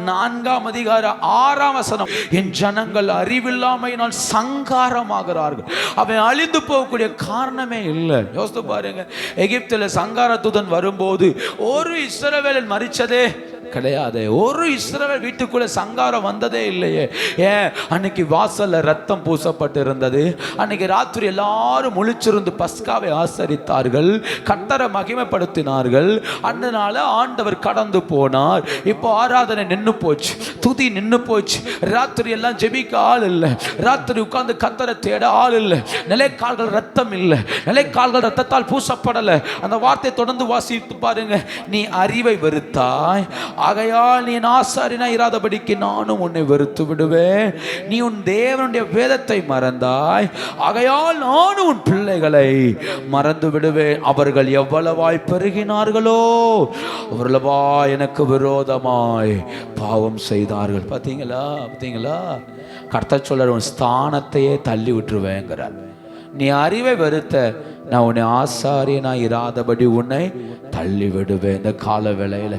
4:6 என் ஜனங்கள் அறிவில்லாமையினால் சங்காரமாகிறார்கள். அவன் அழிந்து போகக்கூடிய காரணமே இல்லை. யோசித்து பாருங்க, எகிப்தில் சங்கார தூதன் வரும்போது ஒரு இஸ்ரவேலன் மரிச்சதே கிடையாது. ஒரு இஸ்ரவேல் வீட்டுக்குள்ள சங்காரம் வந்ததே இல்லையே. ஏன்? அன்னைக்கு வாசல்ல ரத்தம் பூசப்பட்டு இருந்தது. அன்னைக்கு ராத்திரி எல்லாரும் முழிச்சிருந்து பஸ்காவை ஆசரித்தார்கள், கர்த்தரை மகிமைப்படுத்தினார்கள். அதனால ஆண்டவர் கடந்து போனார். இப்போ ஆராதனை நின்று போச்சு, துதி நின்று போச்சு. ராத்திரி எல்லாம் ஜெபிக்க ஆள் இல்லை, ராத்திரி உட்கார்ந்து கர்த்தரை தேட ஆள் இல்லை. நிலைக்கால்கள் ரத்தம் இல்லை, நிலைக்கால்கள் ரத்தத்தால் பூசப்படலை. அந்த வார்த்தை தொடர்ந்து வாசித்து பாருங்க. நீ அறிவை வெறுத்தாய், ஆகையால் நீ ஆசாரியனா இராதபடிக்கு நானும் உன்னை வெறுத்து விடுவேன். நீ உன் தேவனுடைய வேதத்தை மறந்தாய், ஆகையால் நானும் உன் பிள்ளைகளை மறந்து விடுவேன். அவர்கள் எவ்வளவாய் பெருகினார்களோ அவ்வளவா எனக்கு விரோதமாய் பாவம் செய்தார்கள். பார்த்தீங்களா, பார்த்தீங்களா? கர்த்தர் சொல்றார், உன் ஸ்தானத்தையே தள்ளி விட்டுருவேங்கிறார். நீ அறிவை வெறுத்த, நான் உன்னை ஆசாரியனா இராதபடி உன்னை தள்ளி விடுவேன். இந்த கால வேளையில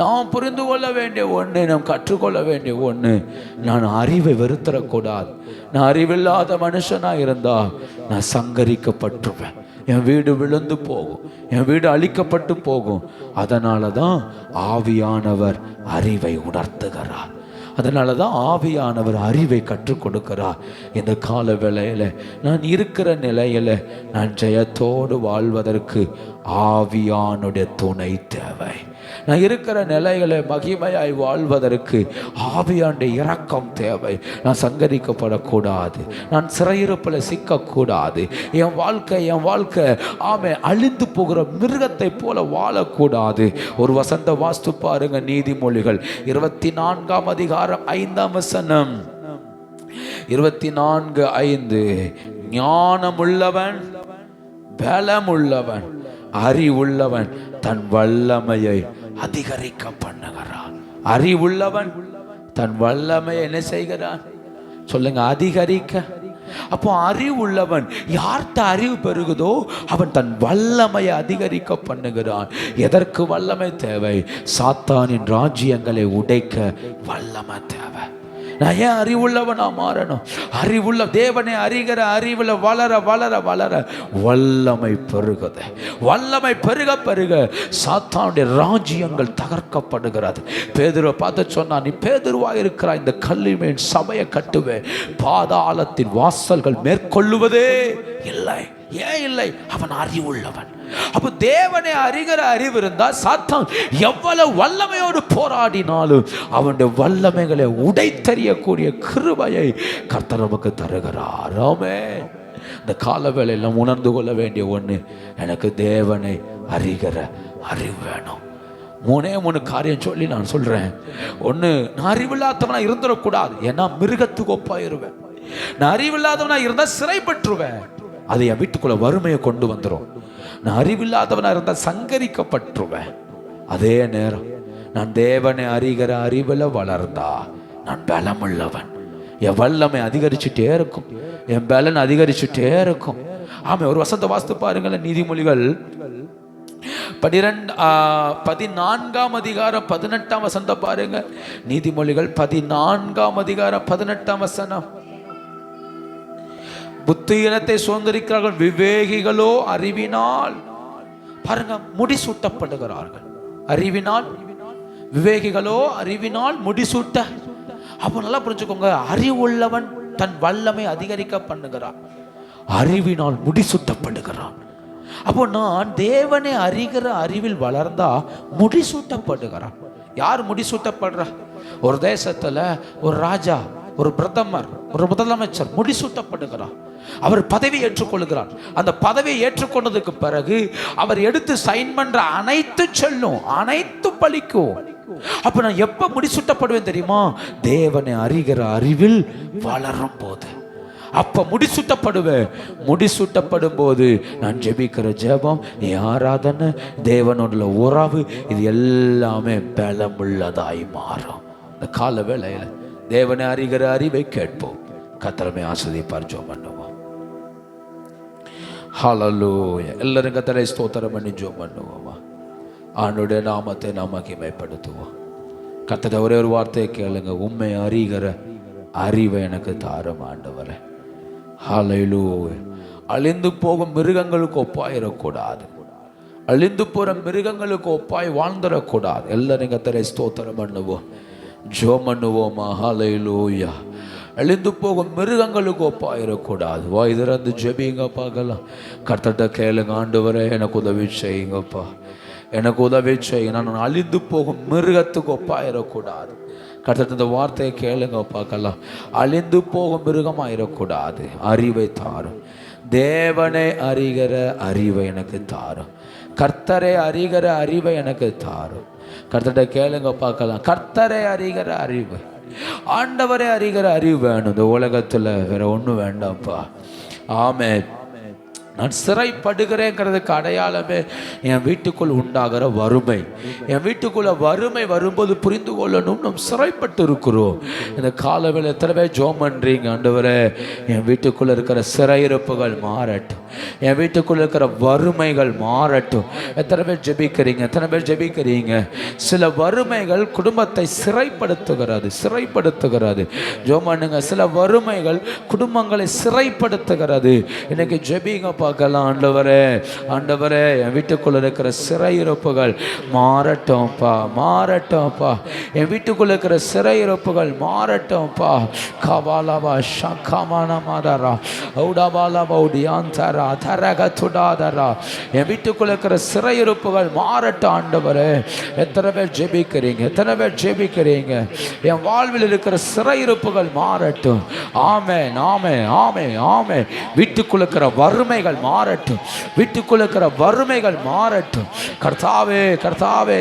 நாம் புரிந்து கொள்ள வேண்டிய ஒன்று, நாம் கற்றுக்கொள்ள வேண்டிய ஒன்று, நான் அறிவை வெறுத்தரக்கூடாது. நான் அறிவில்லாத மனுஷனாக இருந்தா நான் சங்கரிக்கப்பட்டுருவேன். என் வீடு விழுந்து போகும், என் வீடு அழிக்கப்பட்டு போகும். அதனால தான் ஆவியானவர் அறிவை உணர்த்துகிறார். அதனால தான் ஆவியானவர் அறிவை கற்றுக் கொடுக்கிறார். இந்த கால வேளையில் நான் இருக்கிற நிலையில் நான் ஜெயத்தோடு வாழ்வதற்கு ஆவியானுடைய துணை தேவை. நான் இருக்கிற நிலைகளை மகிமையாய் வாழ்வதற்கு ஆவியானுடைய இரக்கம் தேவை. நான் சங்கரிக்கப்படக்கூடாது, நான் சிறையிருப்பில் சிக்கக்கூடாது. என் வாழ்க்கை ஆமே அழிந்து போகிற மிருகத்தை போல வாழக்கூடாது. ஒரு வசந்த வாஸ்து பாருங்க, நீதிமொழிகள் 24:5 24:5 ஞானமுள்ளவன், பலமுள்ளவன், அறிவுள்ளவன் தன் வல்லமையை அதிகரிக்க பண்ணுகிறான். அறிவுள்ளவன் தன் வல்லமையை என்ன செய்கிறான்? சொல்லுங்க, அதிகரிக்க. அப்போ அறிவுள்ளவன், யார்கிட்ட அறிவு பெருகுதோ அவன் தன் வல்லமையை அதிகரிக்க பண்ணுகிறான். எதற்கு வல்லமை தேவை? சாத்தானின் ராஜ்யங்களை உடைக்க வல்லமை தேவை. நான் ஏன் அறிவுள்ளவனா மாறணும்? அறிவுள்ள தேவனை அறிகிற அறிவில் வளர வளர வளர வல்லமை பெருகுது. வல்லமை பெருக பெருக சாத்தானுடைய ராஜ்யங்கள் தகர்க்கப்படுகிறது. பேதுருவை பார்த்து சொன்னா, நீ பேதுருவாக இருக்கிறாய், இந்த கல்லின் சபையை கட்டுவேன், பாதாளத்தின் வாசல்கள் மேற்கொள்ளுவதே இல்லை. ஏன் இல்லை? அவன் அறிவுள்ளவன். அப்ப தேவனை அறிகிற அறிவு இருந்தால் சாத்தான் எவ்வளவு வல்லமையோடு போராடினாலும் அவனுடைய வல்லமைகளை உடைத்தறியக்கூடிய கிருபையை கர்த்தர் நமக்கு தருகிறார். ஆமென். இந்த கால வேளையில் உணர்ந்து கொள்ள வேண்டிய ஒன்று, எனக்கு தேவனை அறிகிற அறிவு வேணும். 3 காரியம் சொல்லி நான் சொல்றேன். ஒன்று, நான் அறிவில்லாதவனா இருந்துடக்கூடாது, ஏன்னா மிருகத்துக்கு ஒப்பாயிருவேன். நான் அறிவில்லாதவனா இருந்தால் சிறைப்பட்டுருவேன், அது என் வீட்டுக்குள்ள வறுமையை கொண்டு வந்துடும். நான் அறிவில்லாதவனா இருந்தால் சங்கரிக்கப்பட்டுருவேன். அதே நேரம் நான் தேவனை அறிகிற அறிவில் வளர்ந்தா நான் பலமுள்ளவன். என் வல்லமை அதிகரிச்சுட்டே இருக்கும், என் பலன் அதிகரிச்சுட்டே இருக்கும். ஆமா, ஒரு வசந்த வாஸ்து பாருங்களேன். நீதிமொழிகள் 14:18 பாருங்க. நீதிமொழிகள் 14:18 புத்தியினத்தை சுதந்திரிக்கிறார்கள், விவேகிகளோ அறிவினால் பாருங்க முடிசூட்டப்படுகிறார்கள். அறிவினால் விவேகிகளோ அறிவினால் முடிசூட்ட. அப்போ நல்லா புரிஞ்சுக்கோங்க, அறிவுள்ளவன் தன் வல்லமை அதிகரிக்க பண்ணுகிறான், அறிவினால் முடிசூட்டப்படுகிறான். அப்போ நான் தேவனை அறிகிற அறிவில் வளர்ந்தா முடிசூட்டப்படுகிறான். யார் முடிசூட்டப்படுற? ஒரு தேசத்துல ஒரு ராஜா, ஒரு பிரதமர், ஒரு முதலமைச்சர் முடிசூட்டப்படுகிறார். அவர் பதவி ஏற்றுக்கொள்கிறார். அந்த பதவியை ஏற்றுக்கொண்டதுக்கு பிறகு அவர் எடுத்து சைன் பண்ற அனைத்து செல்லும், அனைத்து பலிக்கும். அப்ப நான் எப்ப முடிசூட்டப்படுவேன் தெரியுமா? தேவனை அறிகிற அறிவில் வளரும் போது அப்ப முடிசூட்டப்படுவேன். முடிசூட்டப்படும் போது நான் ஜெபிக்கிற ஜெபம், ஆராதனை, தேவனோட உறவு, இது எல்லாமே பலமுள்ளதாய் மாறும். இந்த கால வேளையில தேவனை அறிகிற அறிவை கேட்போம். கர்த்தரை ஆசீர்வதிப்பார். ஜெபம் பண்ணுவோம். ஹல்லேலூயா. எல்லாரும் கர்த்தரை ஸ்தோத்திரம் பண்ணி ஜெபம் பண்ணுவோமா? ஆண்டுடைய நாமத்தை நாம் மகிமைப்படுத்துவோம். கர்த்தர் ஒரே ஒரு வார்த்தையை கேளுங்க, உண்மை அறிகிற அறிவை எனக்கு தாரும் ஆண்டவரே. ஹல்லேலூயா. அழிந்து போகும் மிருகங்களுக்கு ஒப்பாயிடக்கூடாது, அழிந்து போற மிருகங்களுக்கு ஒப்பாய் வாழ்ந்துடக்கூடாது. எல்லாரும் கர்த்தரை ஸ்தோத்திரம் பண்ணுவோம், ஜெபம் பண்ணுவோமா. ஹல்லேலூயா. அழிந்து போகும் மிருகங்களுக்கு ஒப்பாயிடக்கூடாது. வாய் திறந்து ஜெபிங்க பார்க்கலாம். கர்த்தர்கிட்ட கேளுங்க, ஆண்டவரே எனக்கு உதவி செய்யுங்கப்பா, எனக்கு உதவி செய்யுங்க, நான் அழிந்து போகும் மிருகத்துக்கு ஒப்பாயிடக்கூடாது. கர்த்தர் இந்த வார்த்தையை கேளுங்க பார்க்கலாம். அழிந்து போகும் மிருகமாயிடக்கூடாது. அறிவை தாரும், தேவனை அறிகிற அறிவை எனக்கு தாரும், கர்த்தரை அறிகிற அறிவை எனக்கு தாரும். கர்த்தரை கேளுங்க பார்க்கலாம். கர்த்தரை அறிகிற அறிவு, ஆண்டவரை அறிகிற அறிவு வேணும். இந்த உலகத்தில் வேற ஒன்றும் வேண்டாம்ப்பா. ஆமென். நான் சிறைப்படுகிறேங்கிறதுக்கு அடையாளமே என் வீட்டுக்குள் உண்டாகிற வறுமை. என் வீட்டுக்குள்ள வறுமை வரும்போது புரிந்து கொள்ளணும், நாம் சிறைப்பட்டு இருக்கிறோம். இந்த காலவேளை எத்தனை பேர் ஜெபம் பண்றீங்க, ஆண்டவரே என் வீட்டுக்குள்ள இருக்கிற சிறையிருப்புகள் மாறட்டும், என் வீட்டுக்குள்ள இருக்கிற வறுமைகள் மாறட்டும். எத்தனை பேர் ஜெபிக்கிறீங்க, எத்தனை பேர் ஜெபிக்கிறீங்க? சில வறுமைகள் குடும்பத்தை சிறைப்படுத்துகிறது, சிறைப்படுத்துகிறது. ஜெபம் பண்ணுங்க. சில வறுமைகள் குடும்பங்களை சிறைப்படுத்துகிறது. இன்னைக்கு ஜெபிங்க பார்க்கலாம். ஆண்டவரே, ஆண்டவரே என் வீட்டுக்குள்ள இருக்கிற சிறையிருப்புகள் மாறட்டும்ப்பா, மாறட்டும்ப்பா. என் வீட்டுக்குள்ள இருக்கிற சிறையிருப்புகள் மாறட்டும்ப்பா. கபாலபா ஷகமான மாதரா ஔடபாலா பௌடியாந்தரா தரகதுடாதரா. என் வீட்டுக்குள்ள இருக்கிற சிறையிருப்புகள் மாறட்டும் ஆண்டவரே. எத்தனை பேர் ஜெபிக்கிறீங்க, எத்தனை பேர் ஜெபிக்கிறீங்க? என் வாழ்வில் இருக்கிற சிறையிருப்புகள் மாறட்டும். ஆமென், ஆமென், ஆமென், ஆமென். வீட்டுக்குள்ள இருக்கிற வறுமைகள் மாறட்டும், வீட்டுக்குள்ள இருக்கிற வறுமைகள் மாறட்டும். கர்த்தாவே, கர்த்தாவே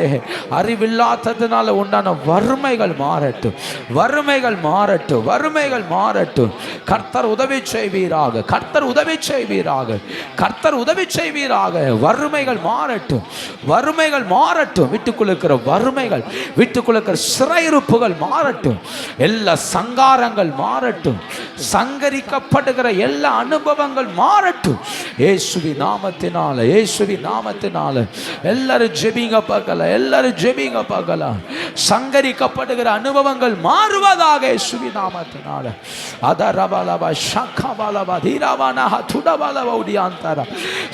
அறிவில்லாததுனால உண்டான வறுமைகள் மாறட்டும், வறுமைகள் மாறட்டும், வறுமைகள் மாறட்டும். கர்த்தர் உதவி செய்வீராக, கர்த்தர் உதவி செய்வீராக, கர்த்தர் உதவி செய்வீராக. வறுமைகள் மாறட்டும், வறுமைகள் மாறட்டும். வீட்டுக்குள்ள இருக்கிற வறுமைகள், வீட்டுக்குள்ள இருக்கிற சிறையிருப்புகள் மாறட்டும். எல்லா சங்காரங்கள் மாறட்டும், சங்கரிக்கப்படுகிற எல்லா அனுபவங்கள் மாறட்டும். இயேசுவி நாமத்தினால, இயேசுவி நாமத்தினால. எல்லாரும் ஜெபிங்க பார்க்கலாம், எல்லாரும் ஜெபிங்க பார்க்கலாம். சங்கரிக்கப்படுகிற அனுபவங்கள் மாறுவதாக இயேசுவி நாமத்தினால. அதரபலபா ஷகபலபா தீரவானா துடபலபா உடியாந்தரா.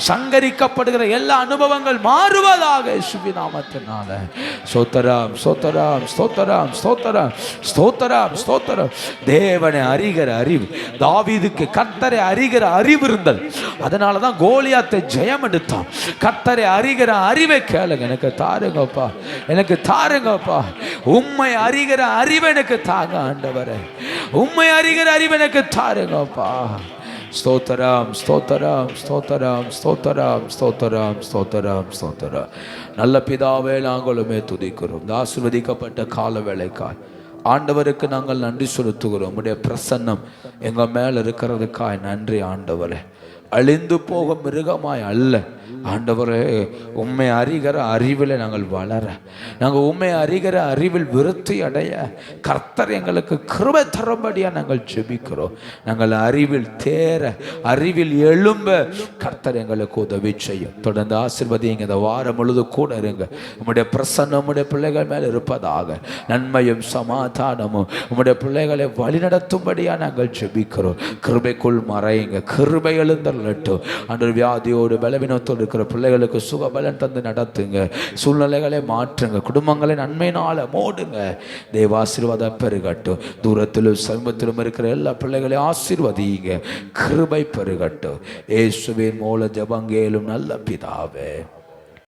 சங்கரிக்கப்படுகிற எல்லா அனுபவங்கள் மாறுவதாக இயேசுவி நாமத்தினால. ஸ்தோத்திரம், ஸ்தோத்திரம், ஸ்தோத்திரம், ஸ்தோத்திரம், ஸ்தோத்திரம், ஸ்தோத்திரம். தேவனை அறிகிற அறிவு, தாவீதுக்கு கர்த்தரை அறிகிற அறிவு இருந்தது. அதனாலதான் கோலியாத்தை ஜெயம் எடுத்தான். கர்த்தரை அறிகிற அறிவை கேளுங்க, எனக்கு தாருங்கப்பா, எனக்கு தாருங்கப்பா. உம்மை அறிகிற அறிவை எனக்கு தாங்க ஆண்டவரே, உம்மை அறிகிற அறிவை எனக்கு தாருங்கப்பா. ஸ்தோத்திரம், ஸ்தோத்திரம், ஸ்தோத்திரம், ஸ்தோத்திரம், ஸ்தோத்திரம், ஸ்தோத்திரம், ஸ்தோத்திரம். நல்ல பிதாவே, நாங்களுமே துதிக்கிறோம். இந்த ஆசீர்வதிக்கப்பட்ட கால வேளைக்காய் ஆண்டவருக்கு நாங்கள் நன்றி செலுத்துகிறோம். உம்முடைய பிரசன்னம் எங்க மேல இருக்கிறதுக்காய் நன்றி ஆண்டவரே. அழிந்து போகும் மிருகமாய் அல்ல ஆண்டவரே, உண்மை அறிகிற அறிவில் நாங்கள் வளர, நாங்கள் உண்மை அறிகிற அறிவில் விருத்தி அடைய கர்த்தர் எங்களுக்கு கிருபை தரும்படியாக நாங்கள் ஜெபிக்கிறோம். நாங்கள் அறிவில் தேர, அறிவில் எழும்ப கர்த்தர் எங்களுக்கு உதவி செய்யும். தொடர்ந்து ஆசீர்வதிங்க. இந்த வாரம் முழுது கூட இருங்க. உம்முடைய பிரசன்னம் உம்முடைய பிள்ளைகள் மேல் இருப்பதாக. நன்மையும் சமாதானமும் உம்முடைய பிள்ளைகளை வழிநடத்தும்படியாக நாங்கள் ஜெபிக்கிறோம். கிருபைக்குள் மறையுங்க, கிருபை எழுந்தருளட்டும். அன்று வியாதியோடு பலவீனத்தோடு இருக்கிற பிள்ளைகளுக்கு சுகபலன் தந்து நடத்துங்க. சூழ்நிலைகளை மாற்றுங்க, குடும்பங்களை நன்மையினால மூடுங்க. தேவ ஆசீர்வாதம் பெருகட்டும். தூரத்திலும் சமீபத்திலும் இருக்கிற எல்லா பிள்ளைகளையும் ஆசீர்வதிங்க, கிருபை பெருகட்டும். இயேசுவின் மூல ஜெபங்கேலும் நல்ல பிதாவே.